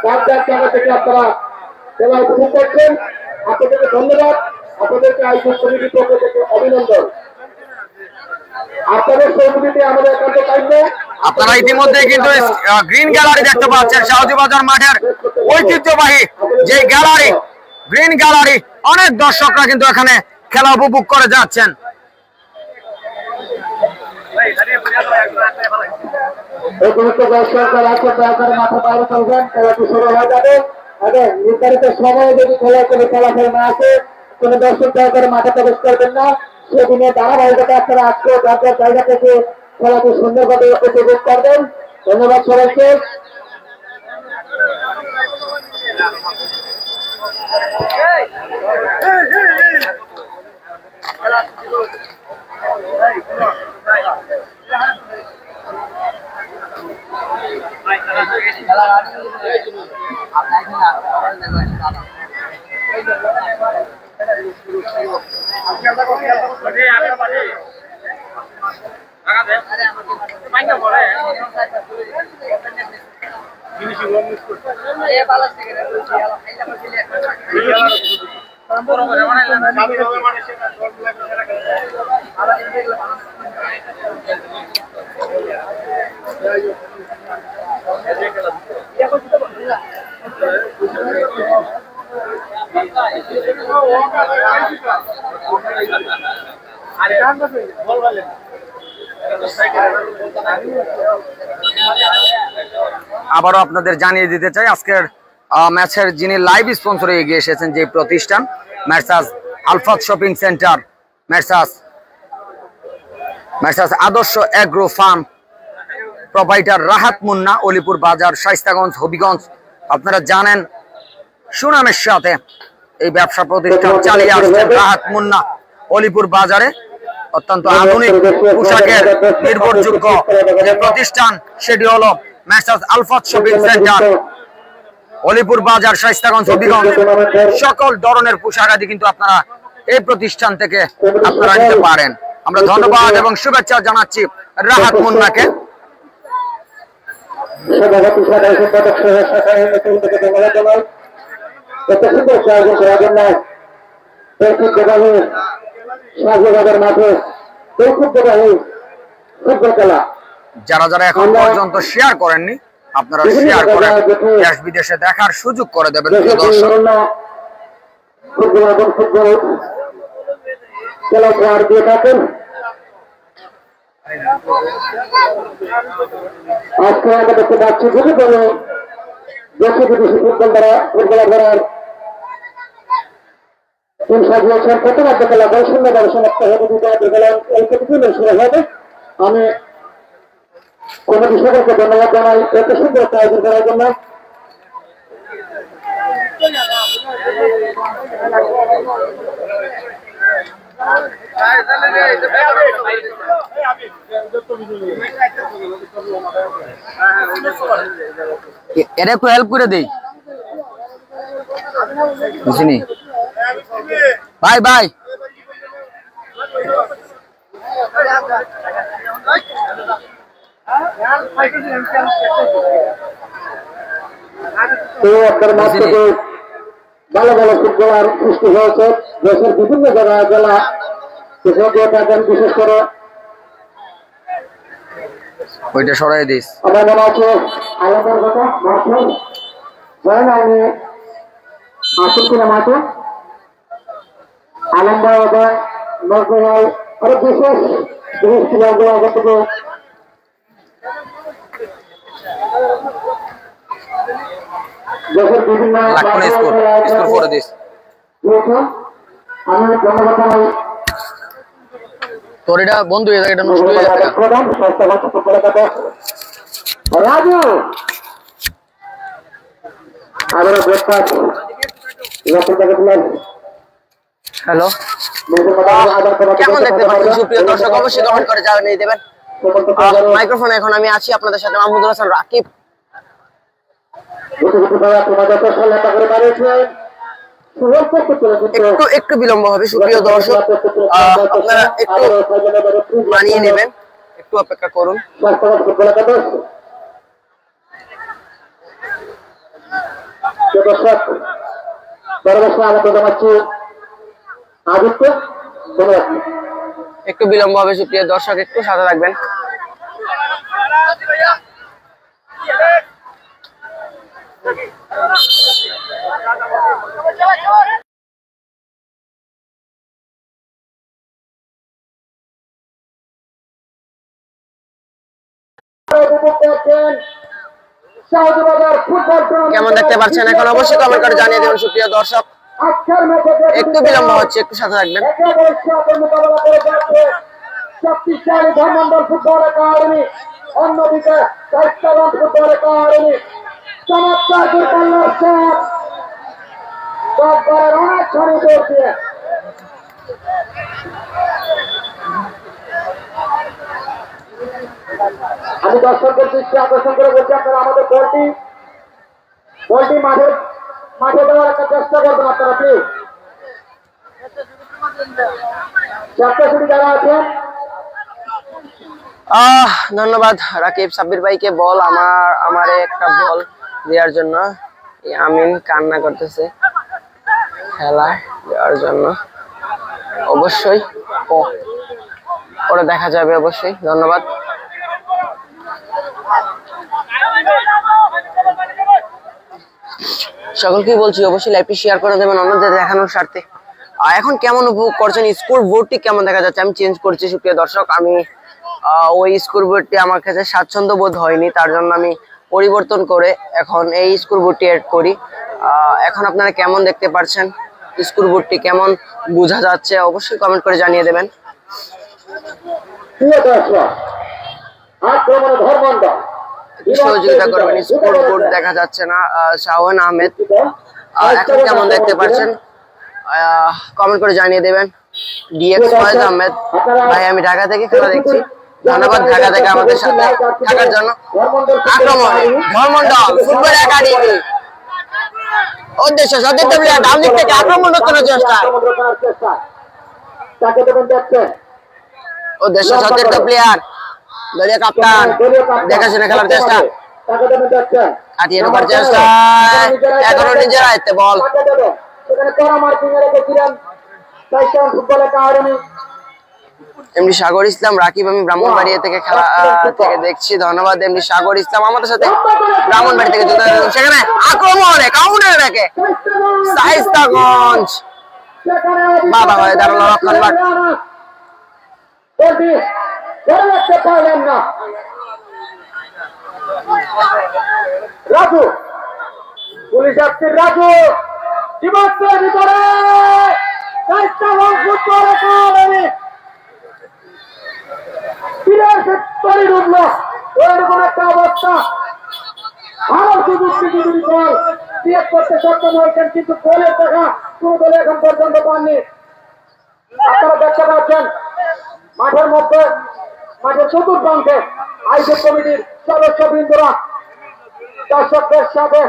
4 জায়গা থেকে আপনারা খেলা উপভোগ করছেন, আপনাদেরকে ধন্যবাদ। আপনাদেরকে আয়োজক কমিটির পক্ষ থেকে অভিনন্দন। আপনাদের সহযোগিতা আমাদের একান্ত চাইবে। আপনারা ইতিমধ্যে কিন্তু গ্রিন গ্যালারি দেখতে পাচ্ছেন, শাহজিবাজার মাঠের ঐতিহ্যবাহী যে গ্যালারি, গ্রিন গ্যালারি, অনেক দর্শকরা কিন্তু এখানে খেলা উপভোগ করে যাচ্ছেন। মাথা বাইরে চলবেন, খেলাটি শুরু হয়ে যাবে এবং নির্ধারিত সময়ে যদি খেলাফল না আসে কোন দর্শক দয়া করে মাঠে প্রবেশ করবেন না। সেদিনে ধারাবাহিকতা আপনারা আজকে যার যার জায়গা থেকে খেলাটি সুন্দরভাবে উপভোগ করবেন। ধন্যবাদ সবাইকে। আবারও আপনাদের জানিয়ে দিতে চাই আজকের ম্যাচের যিনি লাইভ স্পন্সরে এগিয়ে এসেছেন যে প্রতিষ্ঠান মেসার্স আলফাত শপিং সেন্টার, মেসার্স আদর্শ agro farm, provider Rahat Munna, Alipur Bazar, Shaistaganj, Habiganj. আপনারা জানেন সুনামের সাথে এই ব্যবসা প্রতিষ্ঠান চালিয়ে আসছেন রাহাত মুন্না অলিপুর বাজারে। অত্যন্ত আধুনিক পোশাকের নির্ভরযোগ্য যে প্রতিষ্ঠান সেটি হলো মেসার্স আলফাত শপিং সেন্টার, অলিপুর বাজার, শাইস্তাগঞ্জ, হবিগঞ্জ। সকল ধরনের পোশাক আদি কিন্তু আপনারা এই প্রতিষ্ঠান থেকে আপনারা নিতে পারেন। আমরা ধন্যবাদ এবং শুভেচ্ছা জানাচ্ছি রাহাত মুন্নাকে। যারা যারা এখন পর্যন্ত শেয়ার করেননি আপনারা শেয়ার করে দেশ বিদেশে দেখার সুযোগ করে দেবেন দর্শক। আজকে আমরা দেখতে পাচ্ছি যদি কোনো দেশে বিদেশি ফুটবলার টিম সাজিয়েছেন। প্রথমার্ধ খেলা 0-0 সমাপ্ত হবে। এই প্রতিদিন শুরু হবে। আমি কমিটি সকলকে ধন্যবাদ জানাই এত সুন্দর আয়োজন করার জন্য। এটা একটু হেল্প করে দেই, বুঝিনি ভাই ভাই। ভালো ভালো ফুটবলার সৃষ্টি হয়েছে দেশের বিভিন্ন জায়গায় জেলা বিশেষ করে ওইটা সরাই দিস। আমার মনে আছে আলাদার কথা মাঠে জানেন আমি আসল কিনা মাঠে আলমবাগ নজরুল আরো বিশেষ খেলাগুলো আগে থেকে দেশের বিভিন্ন আমি ধন্যবাদ জানাই। তোর এটা বন্ধু হয়ে যায়, এটা নষ্ট হয়ে যাবে। রাজু আবার ব্রেকফাস্ট হ্যালো, কেমন দেখতে পাচ্ছেন সুপ্রিয় দর্শক? অবশ্যই কমেন্ট করে জানিয়ে দেবেন। মাইক্রোফোনে এখন আমি আছি আপনাদের সাথে মাহমুদুল হাসান রাকিব। একটু বিলম্ব হবে সুপ্রিয় দর্শক, আপনারা একটু মানিয়ে নেবেন, একটু অপেক্ষা করুন। একটু বিলম্ব হবে সুপ্রিয় দর্শক, একটু সাথে রাখবেন। কেমন দেখতে পাচ্ছেন এখন অবশ্যই কমেন্ট করে জানিয়ে দেবেন সুপ্রিয় দর্শক। একটু বিলম্ব হচ্ছে, একটু সাথে রাখবেন। শক্তিশালী ধর্মন্ডল ফুটবল একাডেমি, অন্যদিকে শাইস্তাগঞ্জ ফুটবল একাডেমি চমৎকার দুর্বলের সববারের অনেক ছড়ি দৌড় দিয়ে আমি দর্শকদের দৃষ্টি আকর্ষণ করে বলছি আপনারা আমাদের বলটি মাঠে দেওয়ার একটা চেষ্টা করবেন আপনারা প্লিজ। যারা আছেন ধন্যবাদ রাকিব সাব্বির ভাইকে বল আমারে একটা বল দেওয়ার জন্য। আমিন কান্না করতেছে খেলা দেওয়ার জন্য, অবশ্যই পরে দেখা যাবে অবশ্যই। ধন্যবাদ। সকলকেই বলছি অবশ্যই লাইভটি শেয়ার করে দেবেন অন্যদের দেখানোর স্বার্থে। এখন কেমন উপভোগ করছেন, স্কোর বোর্ডটি কেমন দেখা যাচ্ছে? আমি চেঞ্জ করছি সুপ্রিয় দর্শক, আমি ওই স্কোর বোর্ডটি আমার কাছে স্বাচ্ছন্দ্য বোধ হয়নি, তার জন্য আমি পরিবর্তন করে এখন এই স্কোর বোর্ডটি অ্যাড করি। এখন আপনারা কেমন দেখতে পাচ্ছেন, স্কোর বোর্ডটি কেমন বোঝা যাচ্ছে অবশ্যই কমেন্ট করে জানিয়ে দেবেন। সহযোগিতা করবেন, স্কোর বোর্ড দেখা যাচ্ছে না। শাওন আহমেদ এখন কেমন দেখতে পাচ্ছেন কমেন্ট করে জানিয়ে দেবেন। ডিএক্স ফয়েজ আহমেদ ভাই, আমি ঢাকা থেকে খেলা দেখছি, ধন্যবাদ ঢাকা থেকে আমাদের সাথে থাকার জন্য। আক্রমণ ধর্মমন্ডল ফুটবল একাডেমি উদ্দেশ্য সতীর্থ প্লেয়ার ডান দিক থেকে আক্রমণ করার চেষ্টা, উদ্দেশ্য সতীর্থ প্লেয়ার দলীয় কাপ্তান দেখাশোনা খেলার চেষ্টা, কাটিয়ে ঢোকার চেষ্টা, এখনো নিজের আয়ত্তে বল। এমডি সাগর ইসলাম রাকিব, আমি ব্রাহ্মণবাড়িয়া থেকে খেলা থেকে দেখছি, ধন্যবাদ এমডি সাগর ইসলাম আমাদের সাথে ব্রাহ্মণবাড়ি থেকে যুক্ত হয়েছেন। সেখানে আক্রমণে কাউন্টার রেখে শায়েস্তাগঞ্জ বাধা হয়ে দাঁড়ালো রক্ষণভাগ। রাজু পুলিশ আসছে, রাজু জীবনের ভিতরে ডুবলো ওইরকম একটা অবস্থা। আরো সুযোগ ক্রিয়েট করতে সক্ষম হয়েছেন, কিন্তু গোলের দেখা কোন দলে এখন পর্যন্ত পাননি। আপনারা দেখতে পাচ্ছেন মাঠের মধ্যে, মাঠের চতুর্থে আয়োজক কমিটির সদস্যবৃন্দরা দর্শকদের সাথে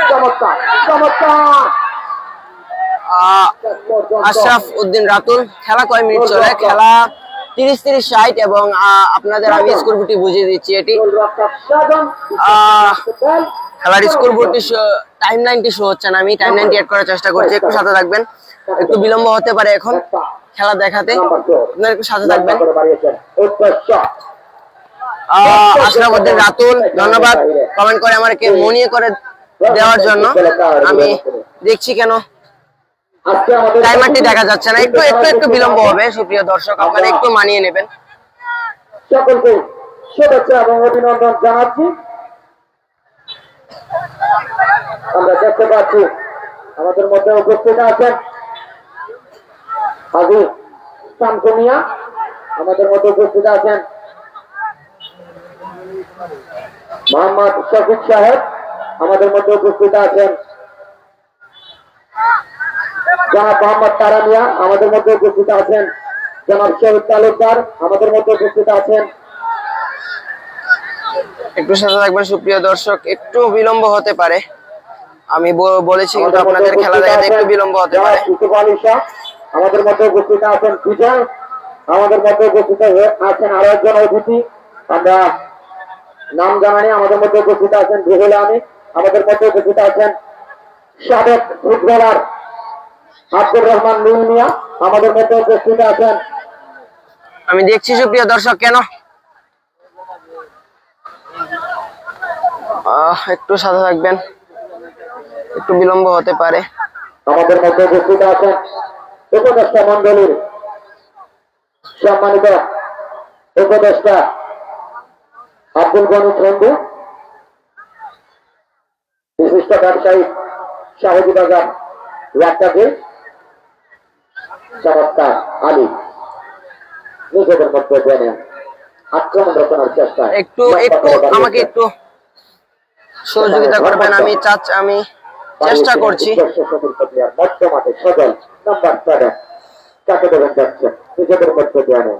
চমৎকার চমৎকার। আশরাফ উদ্দিন রাতুল, খেলা কয় মিনিট চলে? খেলা 30-60 এবং আপনাদের আমি স্কোর বোর্ডটি বুঝিয়ে দিচ্ছি। এটি খেলার স্কোর বোর্ডটি টাইম লাইনটি শো হচ্ছে না, আমি টাইম লাইনটি অ্যাড করার চেষ্টা করছি, একটু সাথে থাকবেন, একটু বিলম্ব হতে পারে এখন খেলা দেখাতে, আপনারা একটু সাথে থাকবেন। আশরাফ উদ্দিন রাতুল ধন্যবাদ কমেন্ট করে আমাকে মনিয়ে করে দেওয়ার জন্য। আমি দেখছি কেন টাইমারটি দেখা যাচ্ছে না, একটু একটু একটু বিলম্ব হবে সুপ্রিয় দর্শক, আপনারা একটু মানিয়ে নেবেন। সকলকে শুভেচ্ছা এবং অভিনন্দন জানাচ্ছি। আমরা দেখতে পাচ্ছি আমাদের মধ্যে উপস্থিত আছেন হাজি শামসুমিয়া, আমাদের মধ্যে উপস্থিত আছেন মোহাম্মদ শফিক সাহেব, আমাদের মধ্যে উপস্থিত আছেন জনাব মোহাম্মদ তারামিয়া, আমাদের মধ্যে উপস্থিত আছেন জনাব শহীদ তালুকদার, আমাদের মধ্যে উপস্থিত আছেন। একটু সাথে থাকবেন সুপ্রিয় দর্শক, একটু বিলম্ব হতে পারে, আমি বলেছি কিন্তু আপনাদের খেলা দেখাতে একটু বিলম্ব হতে পারে। আমাদের মধ্যে উপস্থিত আছেন বিজয়, আমাদের মধ্যে উপস্থিত আছেন আরো একজন অতিথি, আমরা নাম জানানি, আমাদের মধ্যে উপস্থিত আছেন রুহুল আমিন, আমাদের মধ্যে উপস্থিত আছেন সাবেক ফুটবলার আব্দুর রহমান নুল মিয়া, আমাদের মধ্যে উপস্থিত আছেন। আমি দেখছি সুপ্রিয় দর্শক কেন একটু সাথে থাকবেন, একটু বিলম্ব হতে পারে। আমাদের মধ্যে উপস্থিত আছেন উপদেষ্টা মন্ডলীর সম্মানিত উপদেষ্টা আব্দুল গনি চন্ডু, বিশিষ্ট ব্যবসায়ী শাহজি বাজার রাক্তাকে চমৎকার আলী নিজেদের মধ্যে জেনে আক্রমণ রচনার চেষ্টা। একটু একটু আমাকে একটু সহযোগিতা করবেন, আমি চেষ্টা করছি। বর্তমানে সজল নাম্বার 7 কাকে দেবেন যাচ্ছে নিজেদের মধ্যে জেনে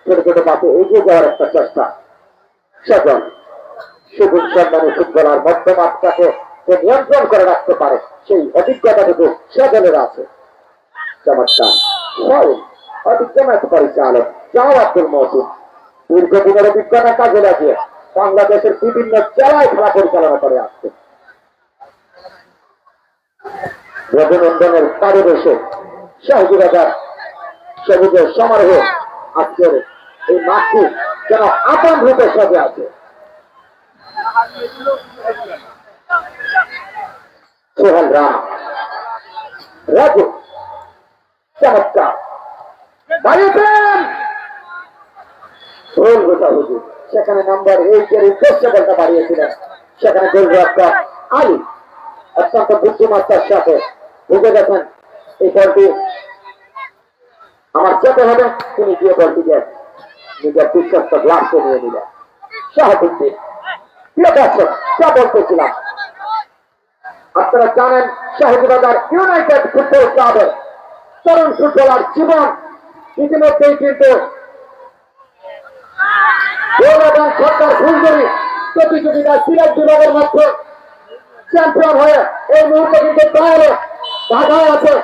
ছোট ছোট পাশে এগিয়ে যাওয়ার একটা চেষ্টা। সজল সুযোগ সম্মানী ফুটবলার মধ্যমাঠটাকে সে নিয়ন্ত্রণ করে রাখতে পারে, সেই অভিজ্ঞতাটুকু সজলের আছে। চমৎকার অভিজ্ঞতা পরিচালক যাও আব্দুল মহসিন, দীর্ঘদিনের অভিজ্ঞতা কাজে লাগিয়ে বাংলাদেশের বিভিন্ন জেলায় খেলা পরিচালনা করে আসছে। রঘুনন্দনের পারিবেশে সহযোগিতার সবুজের সমারোহে আজকের এই মাঠটি যেন আপন রূপে সাজে আছে। সোহেল রানা রাজু চমৎকার বাড়িয়েছেন গোল গোটাগুটি সেখানে নাম্বার 8 এর উদ্দেশ্য বলতে বাড়িয়েছিলেন সেখানে গোলরক্ষক আলী অত্যন্ত বুদ্ধিমত্তার সাথে বুঝে গেছেন এই বলটি আমার যেতে হবে তিনি গিয়ে বলটিকে নিজের বিশ্বস্ত গ্লাসে নিয়ে নিলেন সহবুদ্ধি প্রিয় দর্শক যা বলতেছিলাম আপনারা জানেন শাহিদবাজার ইউনাইটেড ফুটবল ক্লাবের তরুণ ফুটবলার জীবন ইতিমধ্যেই কিন্তু গোল এবং সরকার ফুলজুরি প্রতিযোগিতায় সিলেট বিভাগের মধ্যে চ্যাম্পিয়ন হয়ে এই মুহূর্তে কিন্তু তাহলে ঢাকায় আছে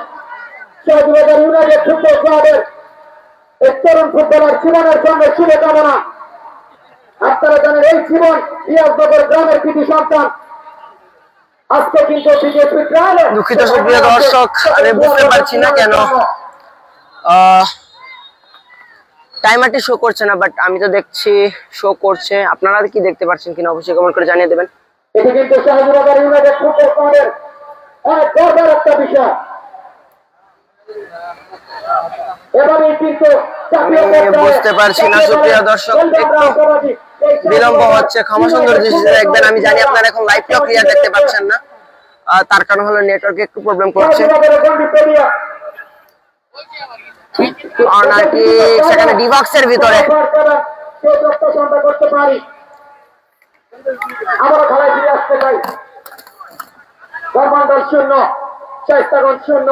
শাহিদবাজার ইউনাইটেড ফুটবল ক্লাবের এই তরুণ ফুটবলার জীবনের জন্য শুভকামনা। আপনারা জানেন এই জীবন ইয়াসনগর গ্রামের কৃতি সন্তান আজকে কিন্তু বিজেপি দুঃখিত সুপ্রিয় দর্শক আমি বুঝতে পারছি না কেন টাইমারটি শো করছে না, বাট আমি তো দেখছি শো করছে। আপনারা কি দেখতে পাচ্ছেন কিনা অবশ্যই কমেন্ট করে জানিয়ে দেবেন। এটি কিন্তু শাহিদবাজার ইউনাইটেড ফুটবল ক্লাবের অনেক গর্বের একটা বিষয়। এবারে কিন্তু বুঝতে পারছি না সুপ্রিয় দর্শক, একটু বিলম্ব হচ্ছে, ক্ষমা সুন্দর দৃষ্টিতে দেখবেন। আমি জানি আপনারা এখন লাইভটা ক্লিয়ার দেখতে পাচ্ছেন না, তার কারণ হলো নেটওয়ার্কে একটু প্রবলেম করছে। নাকি সেখানে ডিবক্সের ভিতরে আবার খেলায় ফিরে আসতে চাই। ধর্মান্তর শূন্য, চেষ্টাগণ শূন্য।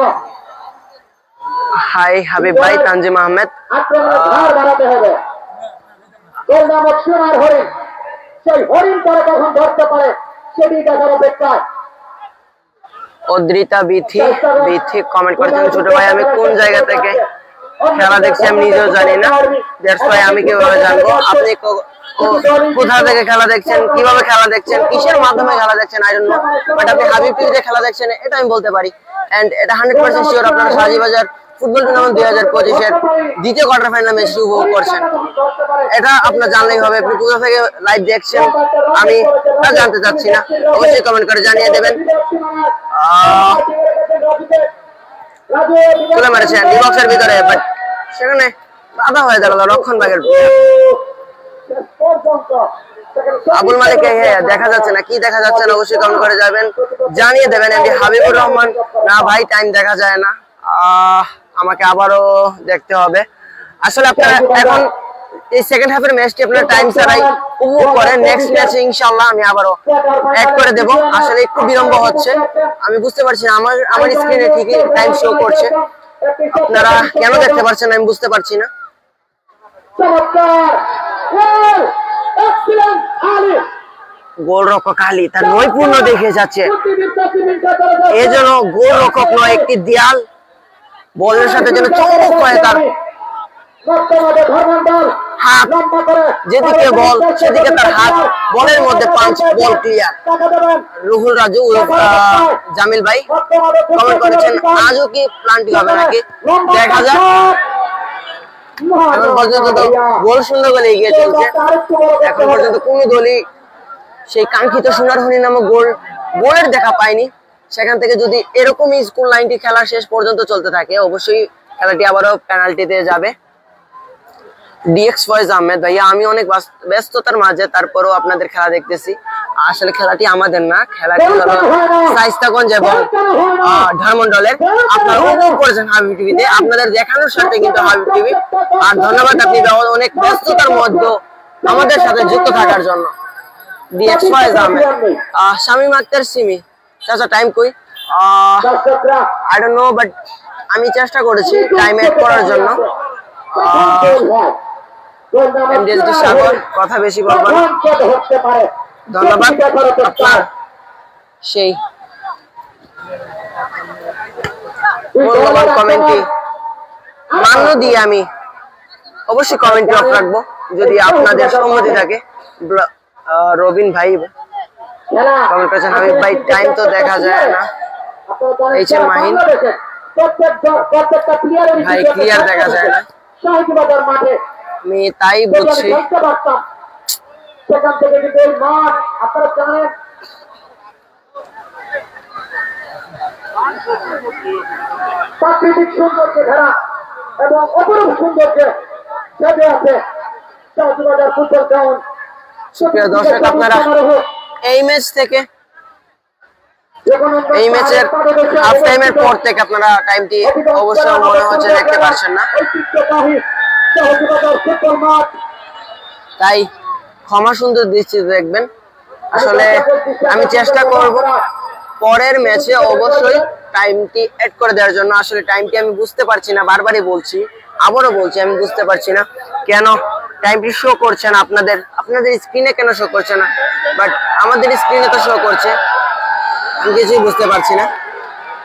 হাই হাবিব ভাই, তানজিম আহমেদ। আক্রমণের ধার বাড়াতে হবে। গোল নামক সোনার হরিণ, সেই হরিণ তারা কখন ধরতে পারে সেটি দেখার অপেক্ষায়। অদ্রিতা বিথি কমেন্ট করেছেন, ছোট ভাই আমি কোন জায়গা থেকে খেলা দেখছি আমি নিজেও জানি না, দ্যাটস ওয়াই আমি কিভাবে জানবো আপনি কোথা থেকে খেলা দেখছেন, কিভাবে খেলা দেখছেন, কিসের মাধ্যমে খেলা দেখছেন আই ডোন্ট নো, বাট আপনি হাবিব টিভিতে খেলা দেখছেন এটা আমি বলতে পারি। এন্ড এটা 100% শিওর আপনারা শাহজিবাজার ফুটবল টুর্নামেন্ট 2025 এর দ্বিতীয় কোয়ার্টার ফাইনাল ম্যাচটি উপভোগ করছেন, এটা আপনার জানলেই হবে। আপনি কোথা থেকে লাইভ দেখছেন আমি তা জানতে চাচ্ছি না, অবশ্যই কমেন্ট করে জানিয়ে দেবেন। তুলে মেরেছেন ডিবক্সের ভিতরে, বাট সেখানে বাধা হয়ে গেল রক্ষণ ভাগের। আবুল মালিককে দেখা যাচ্ছে না, কি দেখা যাচ্ছে না অবশ্যই কমেন্ট করে যাবেন, জানিয়ে দেবেন। এমডি হাবিবুর রহমান, না ভাই টাইম দেখা যায় না, আমাকে আবারও দেখতে হবে। আসলে আপনারা এখন এই সেকেন্ড হাফের ম্যাচটি আপনারা টাইম ছাড়াই উপভোগ করেন, নেক্সট ম্যাচে ইনশাআল্লাহ আমি আবারও অ্যাড করে দেব। আসলে একটু বিলম্ব হচ্ছে, আমি বুঝতে পারছি না, আমার স্ক্রিনে ঠিকই টাইম শো করছে, আপনারা কেন দেখতে পাচ্ছেন আমি বুঝতে পারছি না। গোলরক্ষক আলী তার নৈপুণ্য দেখে যাচ্ছে, এ যেন গোলরক্ষক নয় একটি দেয়াল, বলের সাথে যেন চমক হয় তার হাত, যেদিকে বল সেদিকে তার হাত, বলের মধ্যে পাঁচ, বল ক্লিয়ার। রুহুল রাজু জামিল ভাই কমেন্ট করেছেন আজও কি প্ল্যানটি হবে নাকি, দেখা যাক। এখন পর্যন্ত তো গোল শূন্য গোলে এগিয়ে চলছে, এখন পর্যন্ত কোন দলই সেই কাঙ্ক্ষিত সোনার হরিণ নামক গোলের দেখা পায়নি। সেখান থেকে যদি এরকমই স্কুল লাইনটি খেলা শেষ পর্যন্ত চলতে থাকে অবশ্যই খেলাটি আবারও পেনাল্টিতে যাবে। ডিএক্স ফয়েজ আহমেদ ভাইয়া, আমি অনেক ব্যস্ততার মাঝে তারপরও আপনাদের খেলা দেখতেছি। আসলে খেলাটি আমাদের না, খেলাটি হলো শাইস্তাগঞ্জ এবং ধানমন্ডলের। আপনারা উপভোগ করেছেন হাবিব টিভিতে, আপনাদের দেখানোর সাথে কিন্তু হাবিব টিভি। আর ধন্যবাদ আপনি অনেক ব্যস্ততার মধ্যে আমাদের সাথে যুক্ত থাকার জন্য। ডিএক্স ফয়েজ আহমেদ, শামীম আক্তার সিমি, চাচা টাইম কই আই ডোন্ট নো, বাট আমি চেষ্টা করেছি টাইম অ্যাড করার জন্য। এমডিএসডি সাগর, কথা বেশি বলবো না, ধন্যবাদ আপনার সেই মূল্যবান কমেন্টটি মান্য দিয়ে আমি অবশ্যই কমেন্টটি অফ রাখবো যদি আপনাদের সম্মতি থাকে। রবিন ভাই কমেন্ট করেছেন হাবিব ভাই টাইম তো দেখা যায় না, এই যে মাহিন ভাই ক্লিয়ার দেখা যায় না, আমি তাই বলছি। প্রাকৃতিক সৌন্দর্যে ঘেরা এবং অপরূপ সৌন্দর্যে সাজে আছে চাষবাজার ফুটবল গ্রাউন্ড। প্রিয় দর্শক, আপনারা এই ম্যাচ থেকে এই ম্যাচের হাফ টাইমের পর থেকে আপনারা টাইমটি অবশ্য মনে হচ্ছে দেখতে পাচ্ছেন না, তাই ক্ষমা সুন্দর দৃষ্টিতে দেখবেন। আসলে আমি চেষ্টা করব পরের ম্যাচে অবশ্যই টাইমটি এড করে দেওয়ার জন্য। আসলে টাইমটি আমি বুঝতে পারছি না, বারবারই বলছি, আবারও বলছি, আমি বুঝতে পারছি না কেন টাইমটি শো করছে না। আপনাদের স্ক্রিনে কেন শো করছে না, বাট আমাদের স্ক্রিনে তো শো করছে। আমি কিছুই বুঝতে পারছি না।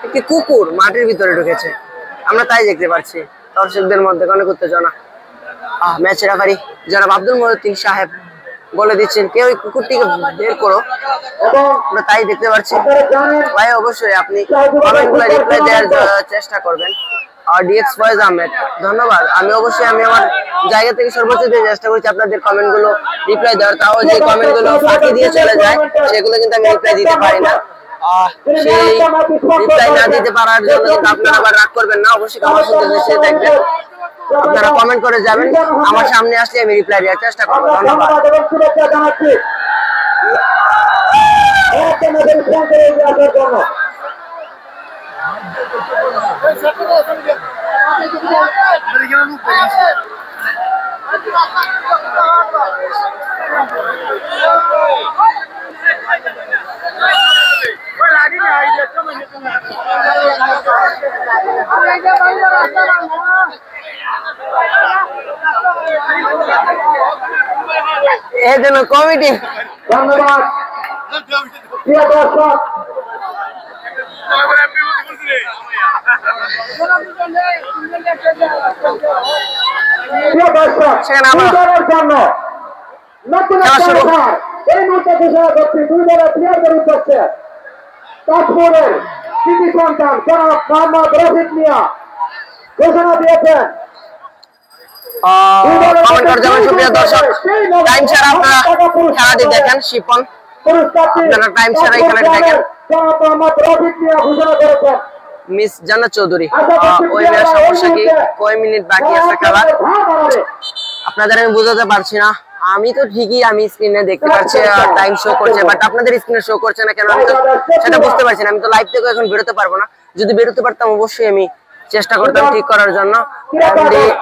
একটি কুকুর মাটির ভিতরে ঢুকেছে, আমরা তাই দেখতে পাচ্ছি। দর্শকদের মধ্যে অনেক উত্তেজনা। ম্যাচ রেফারি জনাব আব্দুল মতিন সাহেব বলে দিচ্ছেন কেউ ওই কুকুরটিকে বের করো, আমরা তাই দেখতে পাচ্ছি। ভাই অবশ্যই আপনি কমেন্টগুলো রিপ্লাই দেওয়ার চেষ্টা করবেন। আর ডিএক্স ফয়েজ আহমেদ ধন্যবাদ। আমি অবশ্যই আমার জায়গা থেকে সর্বোচ্চ দিয়ে চেষ্টা করছি আপনাদের কমেন্টগুলো রিপ্লাই দেওয়ার। তাও যে কমেন্টগুলো ফাঁকি দিয়ে চলে যায় সেগুলো কিন্তু আমি রিপ্লাই দিতে পারি না। সেই রিপ্লাই না দিতে পারার জন্য কিন্তু আপনারা আবার রাগ করবেন না, অবশ্যই আমার সুন্দর দৃষ্টিতে দেখবেন। আপনারা কমেন্ট করে যাবেন, আমার সামনে আসলে আমি রিপ্লাই দেওয়ার চেষ্টা করবো। ধন্যবাদ। এই জন্য কমিটি ধন্যবাদ প্রিয় দর্শক। সেখানে আমরা জন্য নতুন এই মুহূর্তে ঘোষণা করছি 2 দলের প্লেয়ারদের উদ্দেশ্যে তাজপুরের কৃতি সন্তান জনাব মোহাম্মদ রফিক মিয়া ঘোষণা দিয়েছেন। কমেন্ট করে যাবেন সুপ্রিয় দর্শক। টাইম ছাড়া আপনারা খেলাটি দেখেন, শিপন আপনারা টাইম ছাড়া এই খেলাটি দেখেন। জনাব মোহাম্মদ রফিক মিয়া ঘোষণা করেছেন। মিস জান্নাত চৌধুরী ওই ম্যাচ সমস্যা কি, কয় মিনিট বাকি আছে খেলা আপনাদের আমি বোঝাতে পারছি না। আমি তো ঠিকই আমি স্ক্রিনে দেখতে পাচ্ছি টাইম শো করছে, বাট আপনাদের স্ক্রিনে শো করছে না কেন আমি তো সেটা বুঝতে পারছি না। আমি তো লাইভ থেকে এখন বেরোতে পারবো না, যদি বেরোতে পারতাম অবশ্যই আমি চেষ্টা করতাম ঠিক করার জন্য।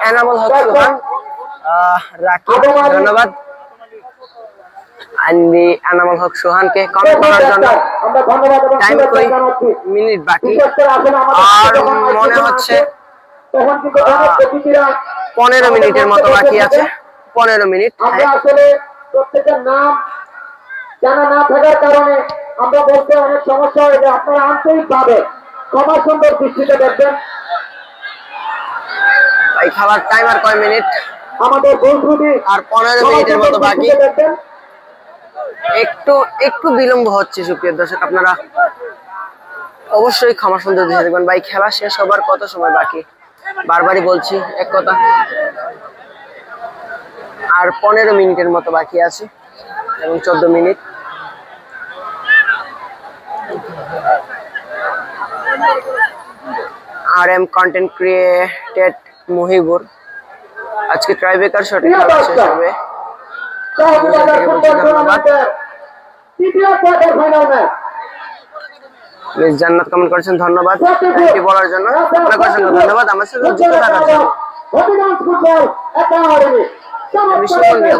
এনামুল হক সুহান রাকিব ধন্যবাদ। এনামুল হক সুহানকে কমেন্ট করার জন্য। টাইম কই মিনিট বাকি, আর মনে হচ্ছে 15 মিনিটের মতো বাকি আছে। 15 মিনিট। আসলে প্রত্যেকের নাম জানা না থাকার কারণে আমরা বলতে অনেক সমস্যা হয়ে যায়। আপনারা আন্তরিকভাবে ক্ষমা সুন্দর দৃষ্টিতে দেখবেন। এই খেলার টাইম আর কয় মিনিট? আমাদের বন্ধুটি আর 15 মিনিটের মতো বাকি। একটু বিলম্ব হচ্ছে সুপ্রিয় দর্শক, আপনারা অবশ্যই ক্ষমা সুন্দর দৃষ্টিতে দেখবেন। ভাই খেলা শেষ হবার কত সময় বাকি, বারবারই বলছি এক কথা। আর 15 মিনিটের মতো বাকি আছে এবং 14 minute. RM content created Muhibur আজকে ট্রাইব্রেকার শটে খেলা শেষ হবে। ধন্যবাদ। মিস জান্নাত কমেন্ট করেছেন ধন্যবাদ এটি বলার জন্য, আপনাকে অসংখ্য ধন্যবাদ আমার সাথে যুক্ত থাকার জন্য।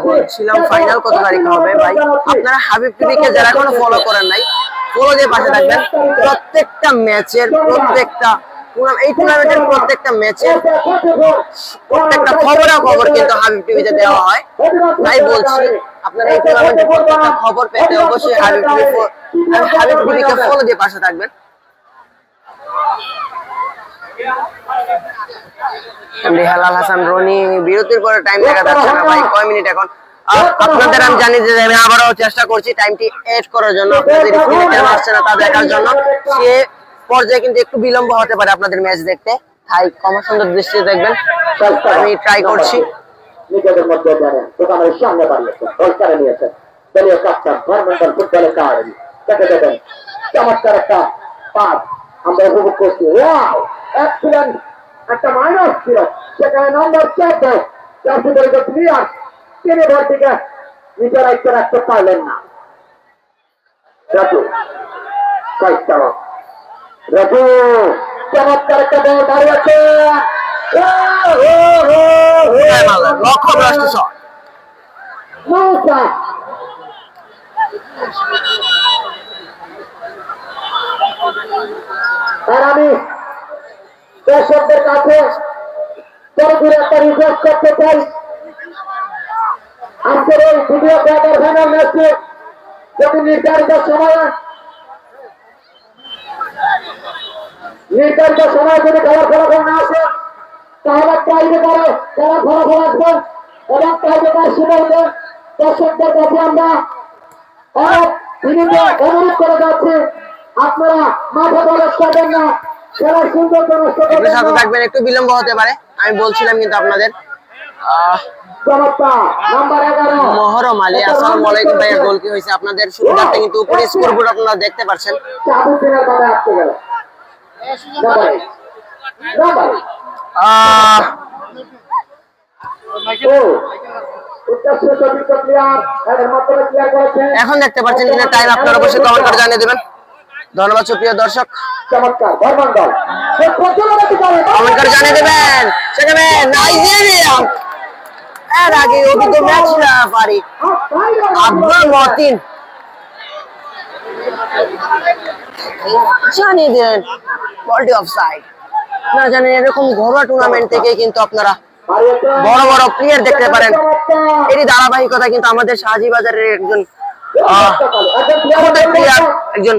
বলছিলাম ফাইনাল কত তারিখে হবে ভাই, আপনারা হাবিব টিভিকে যারা এখনো ফলো করেন নাই ফলো দিয়ে পাশে থাকবেন। প্রত্যেকটা ম্যাচের এই টুর্নামেন্টের প্রত্যেকটা ম্যাচের প্রত্যেকটা খবর কিন্তু হাবিব টিভিতে দেওয়া হয়। তাই বলছি আপনারা এই টুর্নামেন্টের প্রত্যেকটা খবর পেতে অবশ্যই হাবিব টিভিকে ফলো দিয়ে পাশে থাকবেন। হেলাল হাসান রনি বিরতির পরে টাইম দেখা যাচ্ছে না ভাই, কয় মিনিট এখন? আপনাদের আমি জানি যে আমি আবারও চেষ্টা করছি টাইমটি এড করার জন্য, আপনাদের স্ক্রিনে কেন আসছে না তা দেখার জন্য। সে পর্যায়ে কিন্তু একটু বিলম্ব হতে পারে আপনাদের ম্যাচ দেখতে, তাই ক্ষমা সুন্দর দৃষ্টিতে দেখবেন। আমি ট্রাই করছি। নিজেদের মধ্যে জানেন দোকানের সামনে দাঁড়িয়েছেন, রোজগারে নিয়েছেন দলীয় কাপ্তান গভর্নমেন্টাল ফুটবল একাডেমি। দেখে দেখেন চমৎকার একটা পাস আমরা উপভোগ করছি। ওয়াও, এক্সিলেন্ট একটা মাইনাস ছিল, সেখানে নম্বর 14 জার্সি পরিচয় ক্লিয়ার, তিনি বলটিকে নিজের আয়ত্ত রাখতে পারলেন না। রাজু চালক, রাজু চমৎকার একটা বল দাঁড়িয়েছে, লক্ষ্য ভ্রষ্ট শট। মৌসা আর আমি দর্শকদের কাছে জোরে একটা রিকোয়েস্ট করতে চাই, আজকের এই ভিডিও কোয়ার্টার ফাইনাল ম্যাচে যদি নির্ধারিত সময়ে যদি খেলার ফলাফল না আসে, তাহলে টাইমে করে খেলার ফলাফল আসবে এবং টাইমে কাজ শুরু দর্শকদের কাছে আমরা অনেক বিনীত অনুরোধ করে যাচ্ছি, আপনারা মাঠে প্রবেশ করবেন না, খেলার সৌন্দর্য নষ্ট একটু করবেন সাথে না। থাকবেন, একটু বিলম্ব হতে পারে, আমি বলছিলাম কিন্তু আপনাদের। চমৎকার নাম্বার 11 মহরম আলী, আসসালামু আলাইকুম ভাইয়া। গোল কি হয়েছে আপনাদের সুবিধার্থে কিন্তু উপরে স্কোরবোর্ড আপনারা দেখতে পাচ্ছেন। চাবুকের বারে আটকে গেল। আহ, এখন দেখতে পাচ্ছেন কিনা টাইম আপনারা অবশ্যই কমেন্ট করে জানিয়ে দেবেন। ধন্যবাদ সুপ্রিয় দর্শক, চমৎকার বর্মান দল কমেন্ট করে জানিয়ে দেবেন। সেখানে নাইজেরিয়া এর আগে অভিজ্ঞ ম্যাচ রেফারি আব্দুল মতিন জানিয়ে দিলেন বলটি অফসাইড। আপনারা জানেন এরকম ঘরোয়া টুর্নামেন্ট থেকে কিন্তু আপনারা বড় বড় প্লেয়ার দেখতে পারেন। এরই ধারাবাহিকতা কিন্তু আমাদের শাহজি বাজারের একজন প্লেয়ার, একজন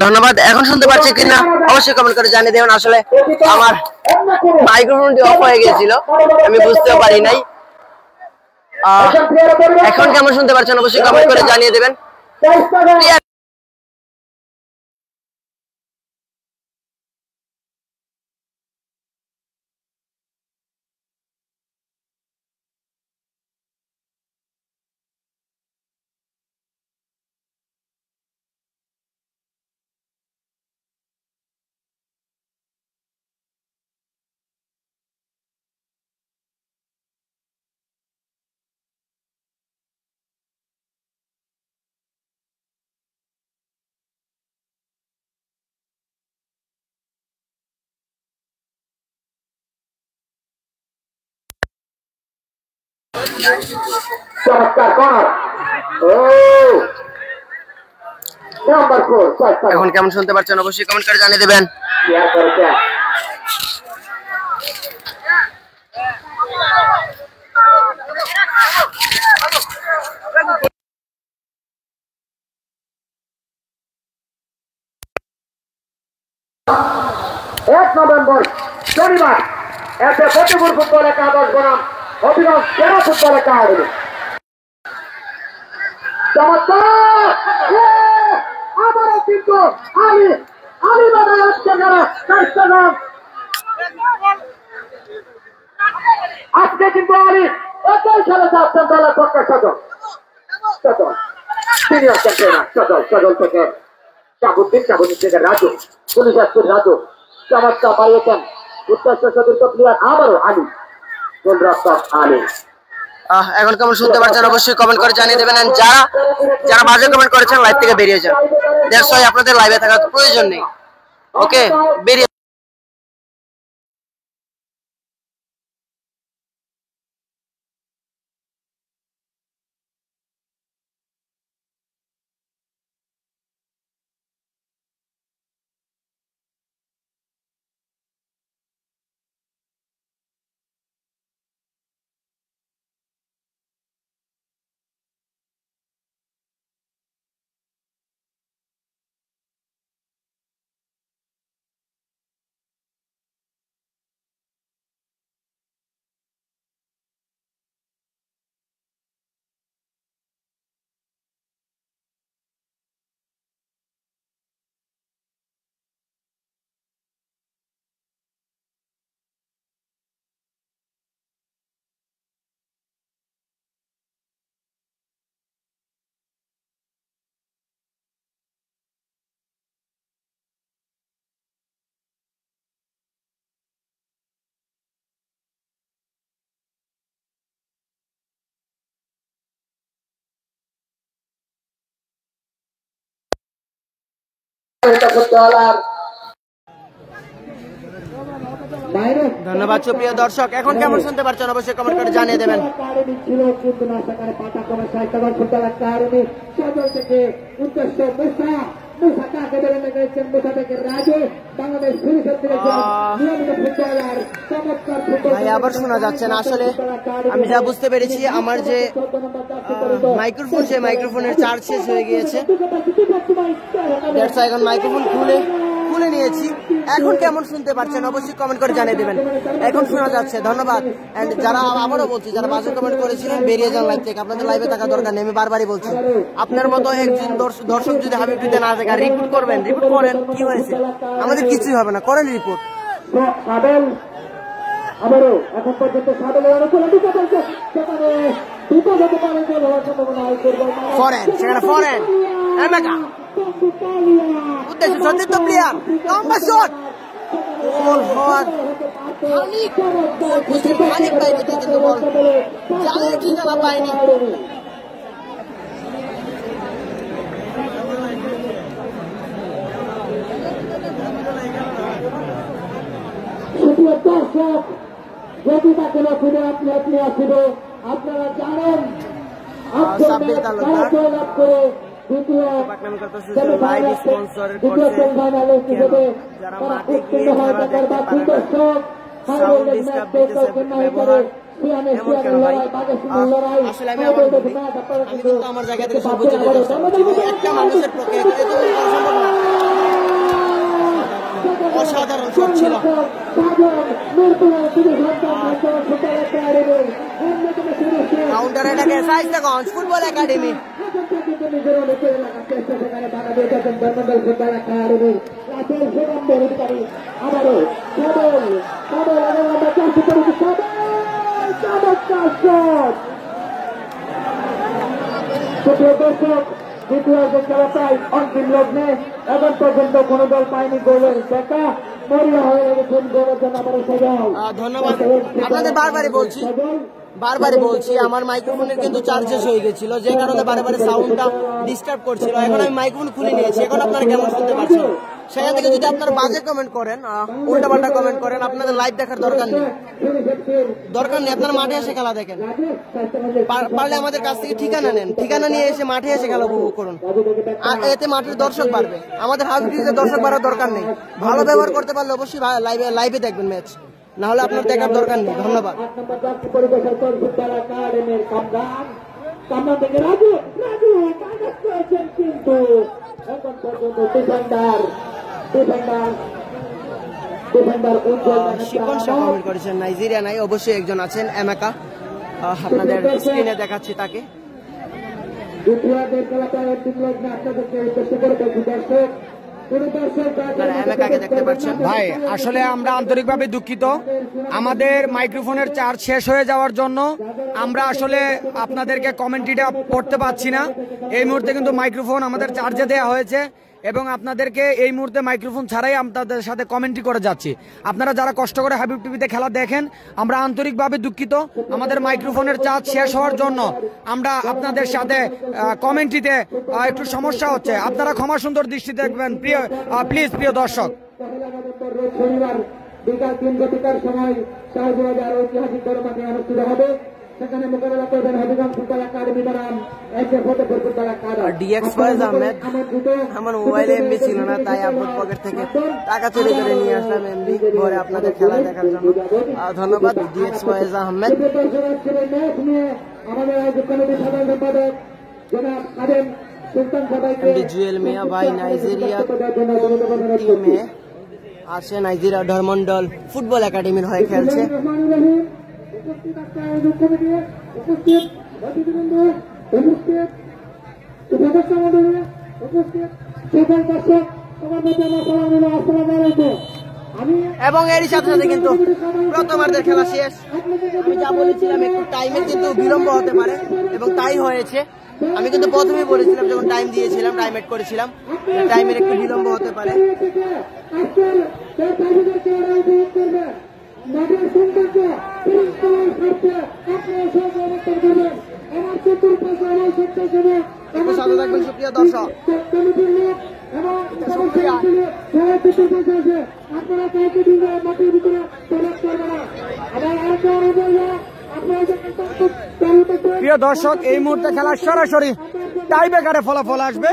ধন্যবাদ। এখন শুনতে পাচ্ছি কিনা অবশ্যই কমেন্ট করে জানিয়ে দেবেন। আসলে আমার মাইক্রোফোনটি অফ হয়ে গিয়েছিল, আমি বুঝতেও পারি নাই। এখন কেমন শুনতে পাচ্ছেন অবশ্যই কমেন্ট করে জানিয়ে দেবেন। চমৎকার কর্নার। ও নাম্বার 4 এখন কেমন শুনতে পাচ্ছেন অবশ্যই কমেন্ট করে জানিয়ে দেবেন। শেয়ার করেছে। এক নভেম্বর শনিবার এতে ফতেপুর ফুটবল একাদশ বনাম অভিনব সেরা ফুটবল একাডেমি। চমৎকার আবারও কিন্তু আলী বাজার হচ্ছে যারা স্বাস্থ্যবান। আজকে কিন্তু আলী একই সালে যাচ্ছেন দলের পক্ষে সজল সিনিয়র চ্যাম্পিয়ন সজল থেকে চাবুদ্দিন থেকে রাজু পুলিশ রাজু চমৎকার পাইয়েছেন উত্তর চতুর্থ প্লেয়ার আবারও আলী গোলরক্ষক আলী। এখন কেমন শুনতে পাচ্ছেন অবশ্যই কমেন্ট করে জানিয়ে দেবেন। যারা বাজে কমেন্ট করেছেন লাইভ থেকে বেরিয়ে যান। দ্যাটস ওয়াই আপনাদের লাইভে থাকার প্রয়োজন নেই। ওকে, বেরিয়ে ধন্যবাদ সুপ্রিয় দর্শক। এখন কেমন শুনতে পাচ্ছেন অবশ্যই কমেন্ট করে জানিয়ে দেবেন। ভাই আবার শোনা যাচ্ছে না। আসলে আমি যা বুঝতে পেরেছি আমার যে মাইক্রোফোন সেই মাইক্রোফোনের চার্জ শেষ হয়ে গিয়েছে। এখন মাইক্রোফোন খুলে নিয়েছি। এখন কেমন শুনতে পাচ্ছেন অবশ্যই কমেন্ট করে জানিয়ে দেবেন। এখন শোনা যাচ্ছে। ধন্যবাদ। এন্ড যারা আবারও বলছি যারা বাজে কমেন্ট করেছিলেন বেরিয়ে যান লাইভ থেকে। আপনাদের লাইভে থাকা দরকার নেই, আমি বারবারই বলছি। আপনার মতো একজন দর্শক যদি হাবিবটিতে না থাকে রিপোর্ট করবেন, রিপোর্ট করেন কি হয়েছে, আমাদের কিছুই হবে না, করেন রিপোর্ট। আবারও এখন পর্যন্ত ফরেন সেখানে ফরেন উদ্দেশ্য সতীর্থ প্লেয়ার লম্বা শট গোল হওয়ার খানিক পাইনি কিন্তু বল জালে ঠিকানা পায়নি। দর্শক যদি তাকে ফিরে আপনি আসবে আপনারা জানেন লাভ করে দ্বিতীয় সেমিফাইনালে হিসেবে তারা উত্তীর্ণ হয় থাকার বা দর্শক আমার জায়গা থেকে সর্বোচ্চ একটা মানুষের পক্ষে অসাধারণ শট ছিল। কাউন্টার এটাকে সাইস্তাগঞ্জ ফুটবল একাডেমি দ্বিতীয় যে খেলাটাই অন্তিম লগ্নে এখন পর্যন্ত কোন দল পায়নি গোলের দেখা মরিয়া হয়ে গেছেন গোলের জন্য আমার সবাই ধন্যবাদ। আপনাদের বারবারই বলছি আমার মাইক্রোফোনের কিন্তু চার্জেস হয়ে গেছিল যে কারণে বারে সাউন্ডটা ডিস্টার্ব করছিল। এখন আমি মাইক্রোফোন খুলে নিয়েছি। এখন আপনারা কেমন শুনতে পাচ্ছেন সেখান থেকে যদি আপনারা বাজে কমেন্ট করেন, উল্টাপাল্টা কমেন্ট করেন, আপনাদের লাইভ দেখার দরকার নেই। আপনারা মাঠে এসে খেলা দেখেন। পারলে আমাদের কাছ থেকে ঠিকানা নেন, ঠিকানা নিয়ে এসে মাঠে এসে খেলা উপভোগ করুন। আর এতে মাঠের দর্শক বাড়বে। আমাদের হাউস টিভিতে দর্শক বাড়ার দরকার নেই। ভালো ব্যবহার করতে পারলে অবশ্যই লাইভে দেখবেন ম্যাচ, না হলে আপনার দেখার দরকার নেই। ধন্যবাদ। শিকন শাহ কমেন্ট করেছেন নাইজেরিয়া নাই, অবশ্যই একজন আছেন এমাকা, আপনাদের স্ক্রিনে দেখাচ্ছি তাকে। ভাই আসলে আমরা আন্তরিকভাবে দুঃখিত, আমাদের মাইক্রোফোনের চার্জ শেষ হয়ে যাওয়ার জন্য আমরা আসলে আপনাদেরকে কমেন্ট্রিটা পড়তে পারছি না। এই মুহূর্তে কিন্তু মাইক্রোফোন আমাদের চার্জে দেওয়া হয়েছে এবং আপনাদেরকে এই মুহূর্তে মাইক্রোফোন ছাড়াই আপনাদের সাথে কমেন্ট্রি করে যাচ্ছি। আপনারা যারা কষ্ট করে হাবিব টিভিতে খেলা দেখেন, আমরা আন্তরিকভাবে দুঃখিত, আমাদের মাইক্রোফোনের চার্জ শেষ হওয়ার জন্য আমরা আপনাদের সাথে কমেন্ট্রিতে একটু সমস্যা হচ্ছে। আপনারা ক্ষমা সুন্দর দৃষ্টি দেখবেন প্লিজ প্রিয় দর্শক। বিকাল 3 ঘটিকার সময় শাহবাজার ঐতিহাসিক গণমাঠে অনুষ্ঠিত হবে। সেখানে মোকাবেলা করবেন হবিগঞ্জ ফুটবল একাডেমি বনাম SA Fatepur football academy. DX Foyez Ahmed, আমার মোবাইলে এমবি ছিল না, তাই আপনার পকেট থেকে টাকা চুরি করে নিয়ে আসলাম এমবি ঘরে আপনাদের খেলা দেখার জন্য। ধন্যবাদ ডিএক্স ফয়েজ আহমেদ। আমাদের আয়োজক কমিটির সাধারণ সম্পাদক জনাব আদেম সুলতান সবাইকে জুয়েল মিয়া ভাই নাইজেরিয়া টিমে আছে, নাইজেরিয়া ধর্মন্ডল ফুটবল একাডেমির হয়ে খেলছে। এবং এরই সাথে সাথে কিন্তু প্রথমার্ধের খেলা শেষ। আমি যা বলেছিলাম একটু টাইমের কিন্তু বিলম্ব হতে পারে এবং তাই হয়েছে। আমি কিন্তু প্রথমেই বলেছিলাম যখন টাইম দিয়েছিলাম, টাইম এড করেছিলাম, টাইমের একটু বিলম্ব হতে পারে। সাথে থাকবেন সুপ্রিয় দর্শক। প্রিয় দর্শক, এই মুহূর্তে খেলা সরাসরি টাই ব্রেকারে ফলাফল আসবে।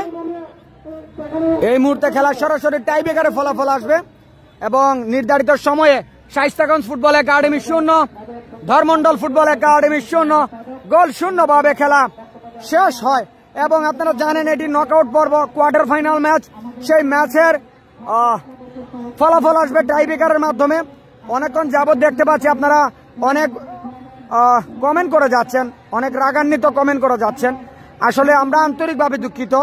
এই মুহূর্তে খেলা সরাসরি টাই ব্রেকারে ফলাফল আসবে এবং নির্ধারিত সময়ে Shaistaganj football academy 0, ধর্মন্ডল football academy 0, গোল 0 ভাবে খেলা শেষ হয়। এবং আপনারা জানেন এটি নকআউট পর্ব, কোয়ার্টার ফাইনাল ম্যাচ। সেই ম্যাচের ফলাফল আসবে টাই ব্রেকারের মাধ্যমে। অনেকক্ষণ যাবত দেখতে পাচ্ছি আপনারা অনেক কমেন্ট করে যাচ্ছেন, অনেক রাগান্বিত কমেন্ট করে যাচ্ছেন। আসলে আমরা আন্তরিকভাবে দুঃখিত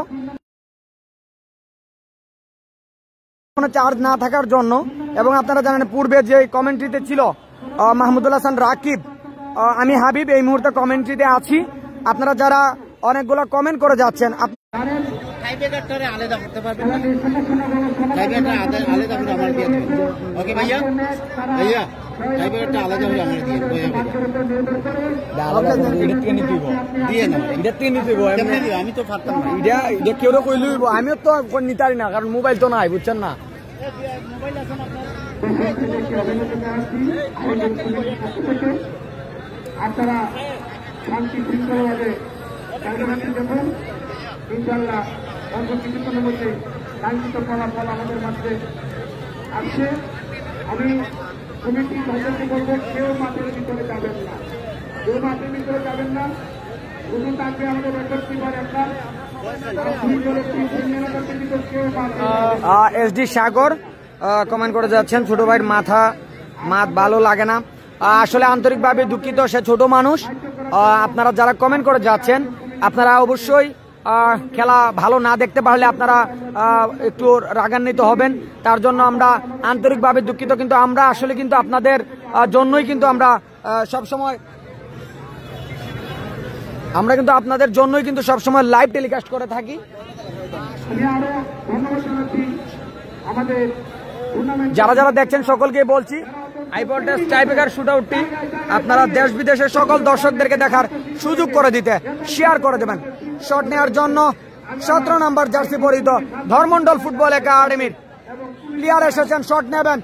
চার্জ না থাকার জন্য। এবং আপনারা জানেন পূর্বে যে কমেন্ট্রিতে ছিল মাহমুদুল হাসান রাকিব, আমি হাবিব এই মুহূর্তে কমেন্ট্রিতে আছি। আপনারা যারা অনেকগুলো কমেন্ট করে যাচ্ছেন, আমিও তো নিতারি না, কারণ মোবাইল তো নাই, বুঝছেন না। আপনারা শান্তি শৃঙ্খলাভাবে দেখুন, ইনশাল্লাহ অল্প কিছুক্ষণের মধ্যে কাঙ্ক্ষিত ফলাফল আমাদের মাঝে আসছে। আমি কমিটি ভাইদেরকে বলবো, কেউ মাঠের ভিতরে যাবেন না, কেউ মাঠের ভিতরে যাবেন না। শুধু তাকে আমাদের রেকর্ড কিপার একটা এসডি সাগর কমেন্ট করে যাচ্ছেন, ছোট ভাইয়ের মাথ ভালো লাগে না। আসলে আন্তরিকভাবে দুঃখিত, সে ছোট মানুষ। আপনারা যারা কমেন্ট করে যাচ্ছেন, আপনারা অবশ্যই খেলা ভালো না দেখতে পারলে আপনারা একটু রাগান্বিত হবেন, তার জন্য আমরা আন্তরিকভাবে দুঃখিত। কিন্তু আমরা আসলে কিন্তু আপনাদের জন্যই কিন্তু আমরা সবসময় লাইভ টেলিকাস্ট করে থাকি। যারা যারা দেখছেন সকলকে বলছি, আইপডেস টাইব্রেকার শুটআউটটি আপনারা দেশ বিদেশের সকল দর্শকদেরকে দেখার সুযোগ করে দিতে শেয়ার করে দেবেন। শট নেওয়ার জন্য 17 নম্বর জার্সি পরিহিত ধর্মন্ডল ফুটবল একাডেমির প্লেয়ার এসেছেন, শট নেবেন।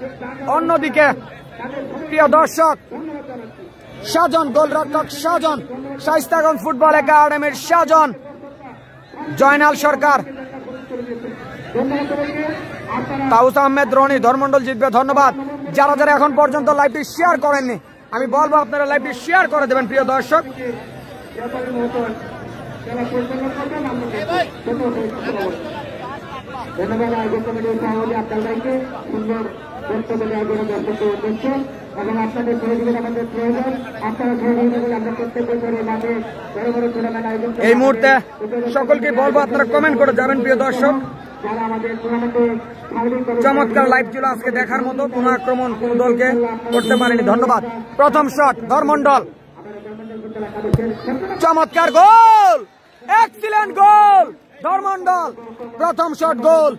অন্যদিকে প্রিয় দর্শক, সাজন গোলরক্ষক সাজন, শায়েস্তাগঞ্জ ফুটবল একাডেমির সাজন, জয়নাল সরকার, তাউস আহমেদ রনি, ধর্মমন্ডল জিতবে। ধন্যবাদ। যারা যারা এখন পর্যন্ত লাইভটি শেয়ার করেননি, আমি বলবো আপনারা লাইভটি শেয়ার করে দেবেন প্রিয় দর্শক। ধন্যবাদ আয়োজক কমিটির সভাপতি আব্দুল ভাইকে সুন্দর বক্তব্য দেওয়ার জন্য দর্শককে উদ্দেশ্য এবং আপনাদের সহযোগিতা আমাদের প্রয়োজন। আপনারা সহযোগিতা করে আমরা প্রত্যেক বছরের মাঠে বড় বড় টুর্নামেন্ট আয়োজন করি। এই মুহূর্তে সকলকে বলবো আপনারা কমেন্ট করে যাবেন প্রিয় দর্শক। যারা আমাদের টুর্নামেন্টে চমৎকার লাইভ ছিল আজকে দেখার মতো। কোন আক্রমণ কোন দলকে করতে পারেনি। ধন্যবাদ। প্রথম শট ধর্মমন্ডল, চমৎকার গোল, এক্সিলেন্ট গোল ধর্মমন্ডল, প্রথম শট গোল,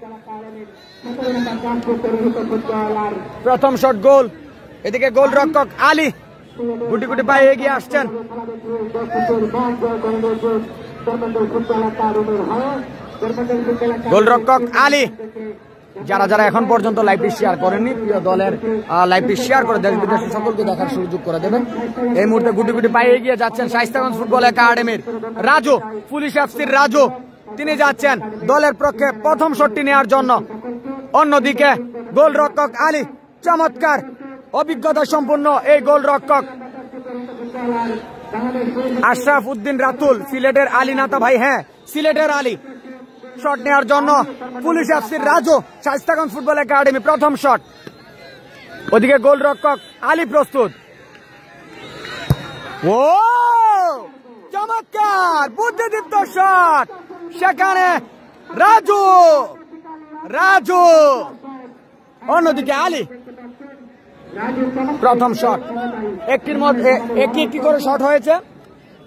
প্রথম শট গোল। এদিকে গোলরক্ষক আলী গুটি গুটি পায়ে এগিয়ে আসছেন। গোলরক্ষক আলী। যারা যারা এখন পর্যন্ত লাইভটি শেয়ার করেননি, প্রিয় দলের লাইভটি শেয়ার করে দেশ বিদেশে সকলকে দেখার সুযোগ করে দেবেন। এই মুহূর্তে গুটি গুটি পায়ে এগিয়ে যাচ্ছেন শায়েস্তাগঞ্জ ফুটবল একাডেমির রাজু, পুলিশ এফসির রাজু। তিনি যাচ্ছেন দলের পক্ষে প্রথম শটটি নেওয়ার জন্য। অন্যদিকে গোলরক্ষক আলী, চমৎকার অভিজ্ঞতা সম্পন্ন এই গোলরক্ষক। আশরাফ উদ্দিন রাতুল, সিলেটের আলী নাতা ভাই, হ্যাঁ সিলেটের আলী। শট নেওয়ার জন্য পুলিশ এফসির রাজু, শায়েস্তাগঞ্জ ফুটবল একাডেমি, প্রথম শট। ওদিকে গোলরক্ষক আলী প্রস্তুত। ও চমৎকার বুদ্ধিদীপ্ত শট, সেখানে রাজু রাজু। অন্যদিকে আলী, প্রথম শট। একটির মধ্যে একটি করে শট হয়েছে।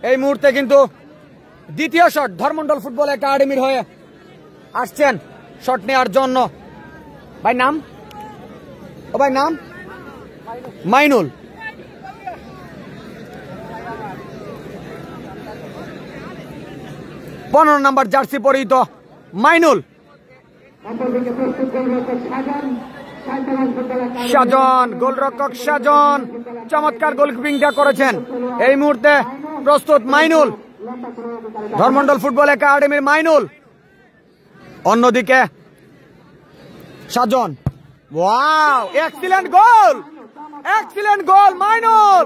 এই মুহূর্তে কিন্তু দ্বিতীয় শট ধর্মমন্ডল ফুটবল একাডেমির হয়ে আসছেন শট নেওয়ার জন্য। ভাই নাম, ও ভাই নাম মাইনুল। পনেরো নম্বর জার্সি পরিহিত মাইনুল। সাজন, গোলরক্ষক সাজন চমৎকার গোলকিপিংটা করেছেন। এই মুহূর্তে প্রস্তুত মাইনুল, ধর্মমন্ডল ফুটবল একাডেমির মাইনুল। অন্যদিকে সাজন, ওয়াও এক্সিলেন্ট গোল, এক্সিলেন্ট গোল মাইনুল,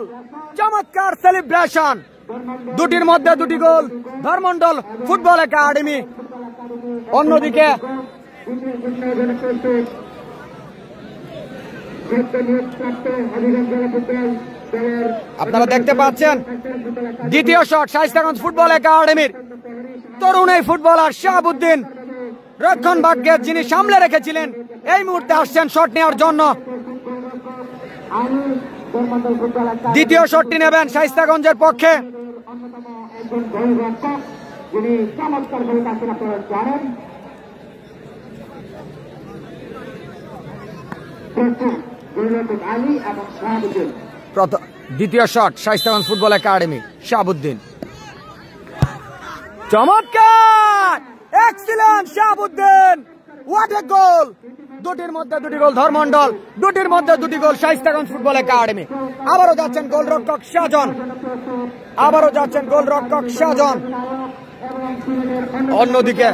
চমৎকার সেলিব্রেশন। দুটির মধ্যে দুটি গোল ধর্মমন্ডল ফুটবল একাডেমি। অন্যদিকে আপনারা দেখতে পাচ্ছেন দ্বিতীয় শট শায়েস্তাগঞ্জ ফুটবল একাডেমির তরুণ এই ফুটবলার শাহাবুদ্দিন, রক্ষণ ভাগ্যের যিনি সামলে রেখেছিলেন, এই মুহূর্তে আসছেন শট নেওয়ার জন্য। দ্বিতীয় শটটি নেবেন শায়েস্তাগঞ্জের পক্ষে। দ্বিতীয় shot Shaistaganj football academy, Shahabuddin, চমৎকার excellent Shahabuddin, what a goal. দুটির মধ্যে দুটি গোল ধর্মমন্ডল, দুটির মধ্যে দুটি গোল শায়েস্তাগঞ্জ ফুটবল একাডেমি। আবারও যাচ্ছেন গোলরক্ষক সাজন, আবারও যাচ্ছেন গোলরক্ষক সাজন। অন্যদিকে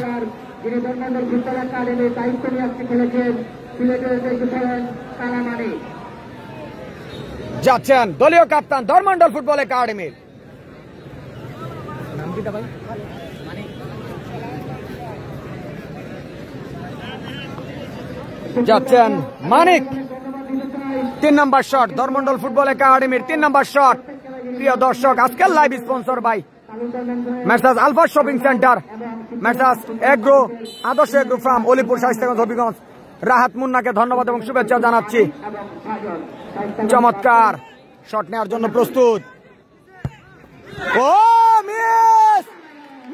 যাচ্ছেন দলীয় কাপ্তান ধর্মমন্ডল ফুটবল একাডেমির যাচ্ছেন মানিক। 3 নম্বর শট ধর্মমন্ডল ফুটবল একাডেমির 3 নম্বর শট। প্রিয় দর্শক, আজকের live sponsor by messrs alpha shopping centre, messrs agro, Adarsh agro farm, Olipur, Shaistaganj, Habiganj. Rahat মুন্নাকে ধন্যবাদ এবং শুভেচ্ছা জানাচ্ছি। চমৎকার শট নেওয়ার জন্য প্রস্তুত। ও মিস,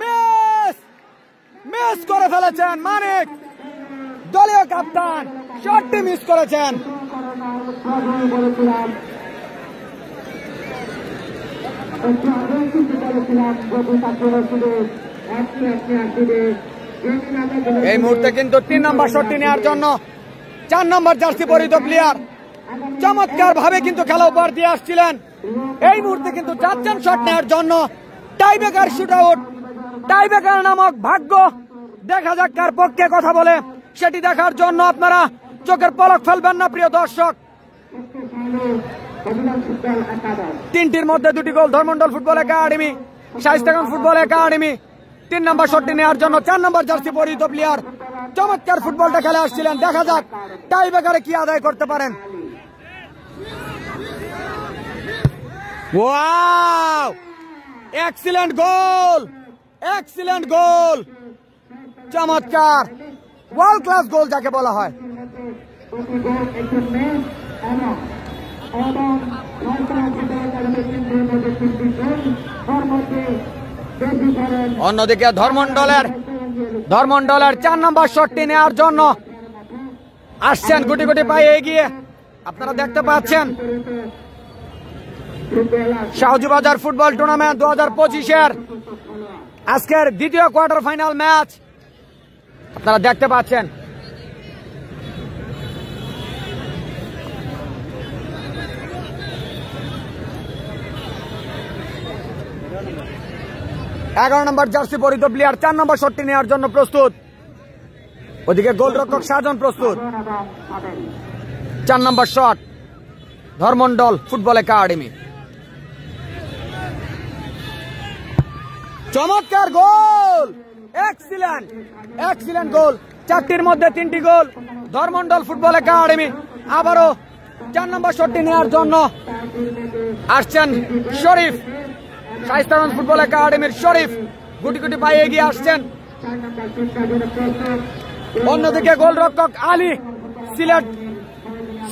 মিস, মিস করে ফেলেছেন মানিক, দলীয় কাপ্তান শটটি মিস করেছেন। এই মুহূর্তে কিন্তু 3 নম্বর শটটি নেওয়ার জন্য 4 নম্বর জার্সি পরিহিত প্লেয়ার চমৎকার ভাবে কিন্তু খেলা উপহার দিয়ে আসছিলেন। এই মুহূর্তে কিন্তু যাচ্ছেন শট নেওয়ার জন্য। টাইব্রেকার শুট আউট, টাইব্রেকার নামক ভাগ্য দেখা যাক কার পক্ষে কথা বলে, সেটি দেখার জন্য আপনারা চোখের পলক ফেলবেন না প্রিয় দর্শক। 3টির মধ্যে 2টি goal Dharmamondol football academy, Shaistaganj football academy 3 number শটটি নেওয়ার জন্য 4 নম্বর জার্সি পরিহিত প্লেয়ার চমৎকার ফুটবলটা খেলে আসছিলেন। দেখা যাক টাইব্রেকারে কি আদায় করতে পারেন। ওয়াও, এক্সিলেন্ট গোল, এক্সিলেন্ট গোল, চমৎকার ওয়ার্ল্ড ক্লাস গোল যাকে বলা হয়। অন্যদিকে ধর্মমন্ডলের 4 নম্বর শটটি নেওয়ার জন্য আসছেন গুটি গুটি পায়ে এগিয়ে। আপনারা দেখতে পাচ্ছেন শাহজুবাজার ফুটবল টুর্নামেন্ট 2025-এর আজকের দ্বিতীয় কোয়ার্টার ফাইনাল ম্যাচ আপনারা দেখতে পাচ্ছেন। এগারো নম্বর জার্সি পরিহিত প্লেয়ার 4 নম্বর শটটি নেওয়ার জন্য প্রস্তুত। ওদিকে গোলরক্ষক সাজন প্রস্তুত। 4 নম্বর শট ধর্মমন্ডল ফুটবল একাডেমি। চমৎকার গোল, এক্সিলেন্ট, এক্সিলেন্ট গোল। 4টির মধ্যে 3টি গোল ধর্মমন্ডল ফুটবল একাডেমি। আবারও 4 নম্বর শটটি নেওয়ার জন্য আসছেন শরীফ, শায়েস্তাগঞ্জ ফুটবল একাডেমির শরীফ গুটি গুটি পায়ে এগিয়ে আসছেন। অন্যদিকে গোলরক্ষক আলী,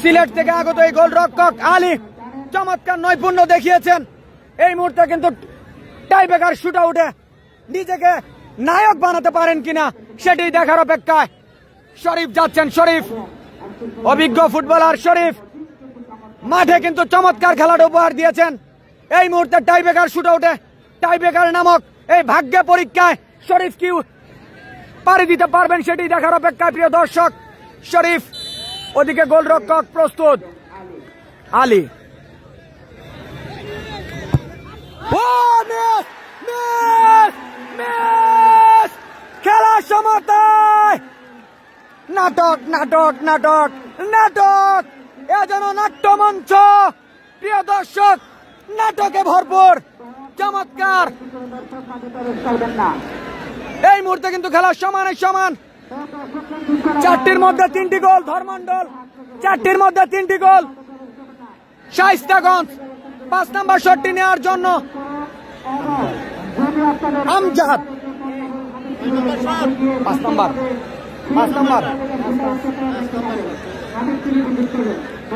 সিলেট থেকে আগত এই গোলরক্ষক আলী চমৎকার নৈপুণ্য দেখিয়েছেন। এই মুহূর্তে কিন্তু টাইব্রেকার শুট আউটে নিজেকে নায়ক বানাতে পারেন কিনা সেটি দেখার অপেক্ষায়। শরীফ যাচ্ছেন, শরীফ অভিজ্ঞ ফুটবলার শরীফ মাঠে কিন্তু চমৎকার খেলাটা উপহার দিয়েছেন। এই মুহূর্তে টাইব্রেকার শুট আউটে টাইব্রেকার নামক এই ভাগ্য পরীক্ষায় শরীফ কি পাড়ি দিতে পারবেন সেটি দেখার অপেক্ষায় প্রিয় দর্শক। শরীফ, ওদিকে গোলরক্ষক প্রস্তুত আলী। খেলা সমতায় নাটক, নাটক, নাটক, নাটক, এ যেন নাট্যমঞ্চ প্রিয় দর্শক, নাটকে ভরপুর, চমৎকার। এই মুহূর্তে কিন্তু খেলা সমানে সমান। 4টির মধ্যে 3টি গোল ধর্মমন্ডল, 4টির মধ্যে 3টি গোল শায়েস্তাগঞ্জ। 5 নম্বর শটটি নেওয়ার জন্য আমজাদ,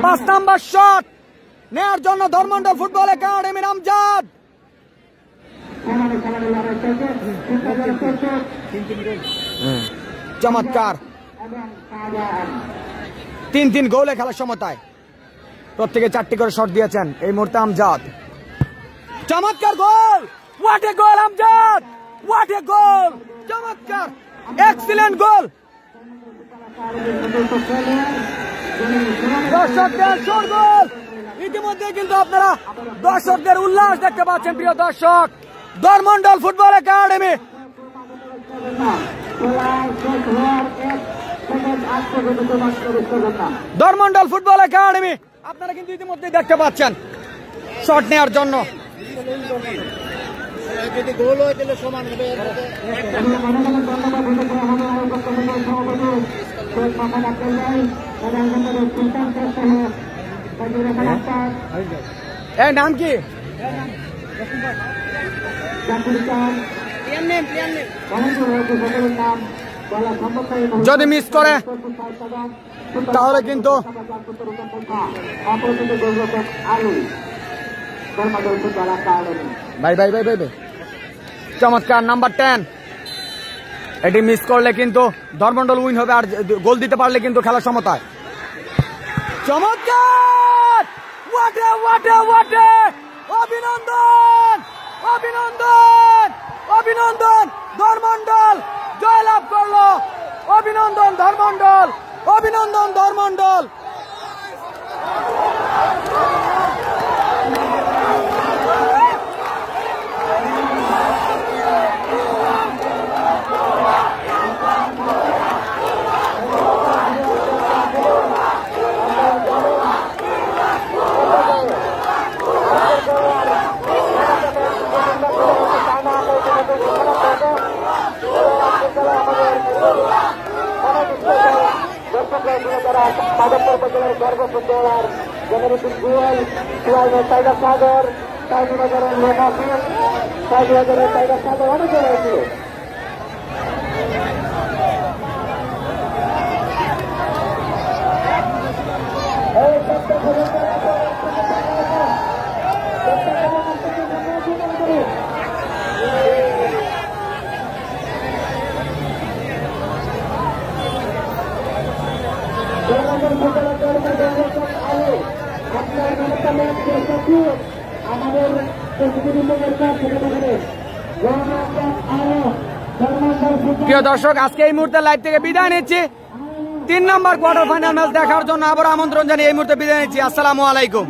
5 নম্বর শট নেওয়ার জন্য ধর্মমন্ডল ফুটবল একাডেমির আমজাদ। চমৎকার 3-3 গোলে খেলার সমতায় প্রত্যেকে 4টি করে শট দিয়েছেন। এই মুহূর্তে আমজাদ, চমৎকার goal, what a goal Amjad, what a goal, চমৎকার এক্সিলেন্ট গোল। দর্শকদের শোরগোল, ইতিমধ্যে কিন্তু আপনারা দর্শকদের উল্লাস দেখতে পাচ্ছেন প্রিয় দর্শক। ধর্মমন্ডল ফুটবল একাডেমি ধর্মমন্ডল ফুটবল একাডেমি আপনারা কিন্তু ইতিমধ্যে দেখতে পাচ্ছেন শট নেওয়ার জন্য। যদি গোল হয় তাহলে সমান হবে। এই নাম কি? যদি মিস করে তাহলে কিন্তু ভাই ভাই ভাই ভাই ভাই চমৎকার নাম্বার 10, এটি মিস করলে কিন্তু ধর্মমন্ডল উইন হবে, আর গোল দিতে পারলে কিন্তু খেলা সমতায়। চমৎকার, অভিনন্দন, অভিনন্দন, অভিনন্দন, ধর্মমন্ডল জয়লাভ করলো। অভিনন্দন ধর্মমন্ডল, অভিনন্দন ধর্মমণ্ডল। প্রিয় দর্শক, আজকে এই মুহূর্তে লাইভ থেকে বিদায় নিচ্ছি। 3 নম্বর কোয়ার্টার ফাইনাল ম্যাচ দেখার জন্য আবার আমন্ত্রণ জানিয়ে এই মুহূর্তে বিদায় নিচ্ছি। আসসালামু আলাইকুম।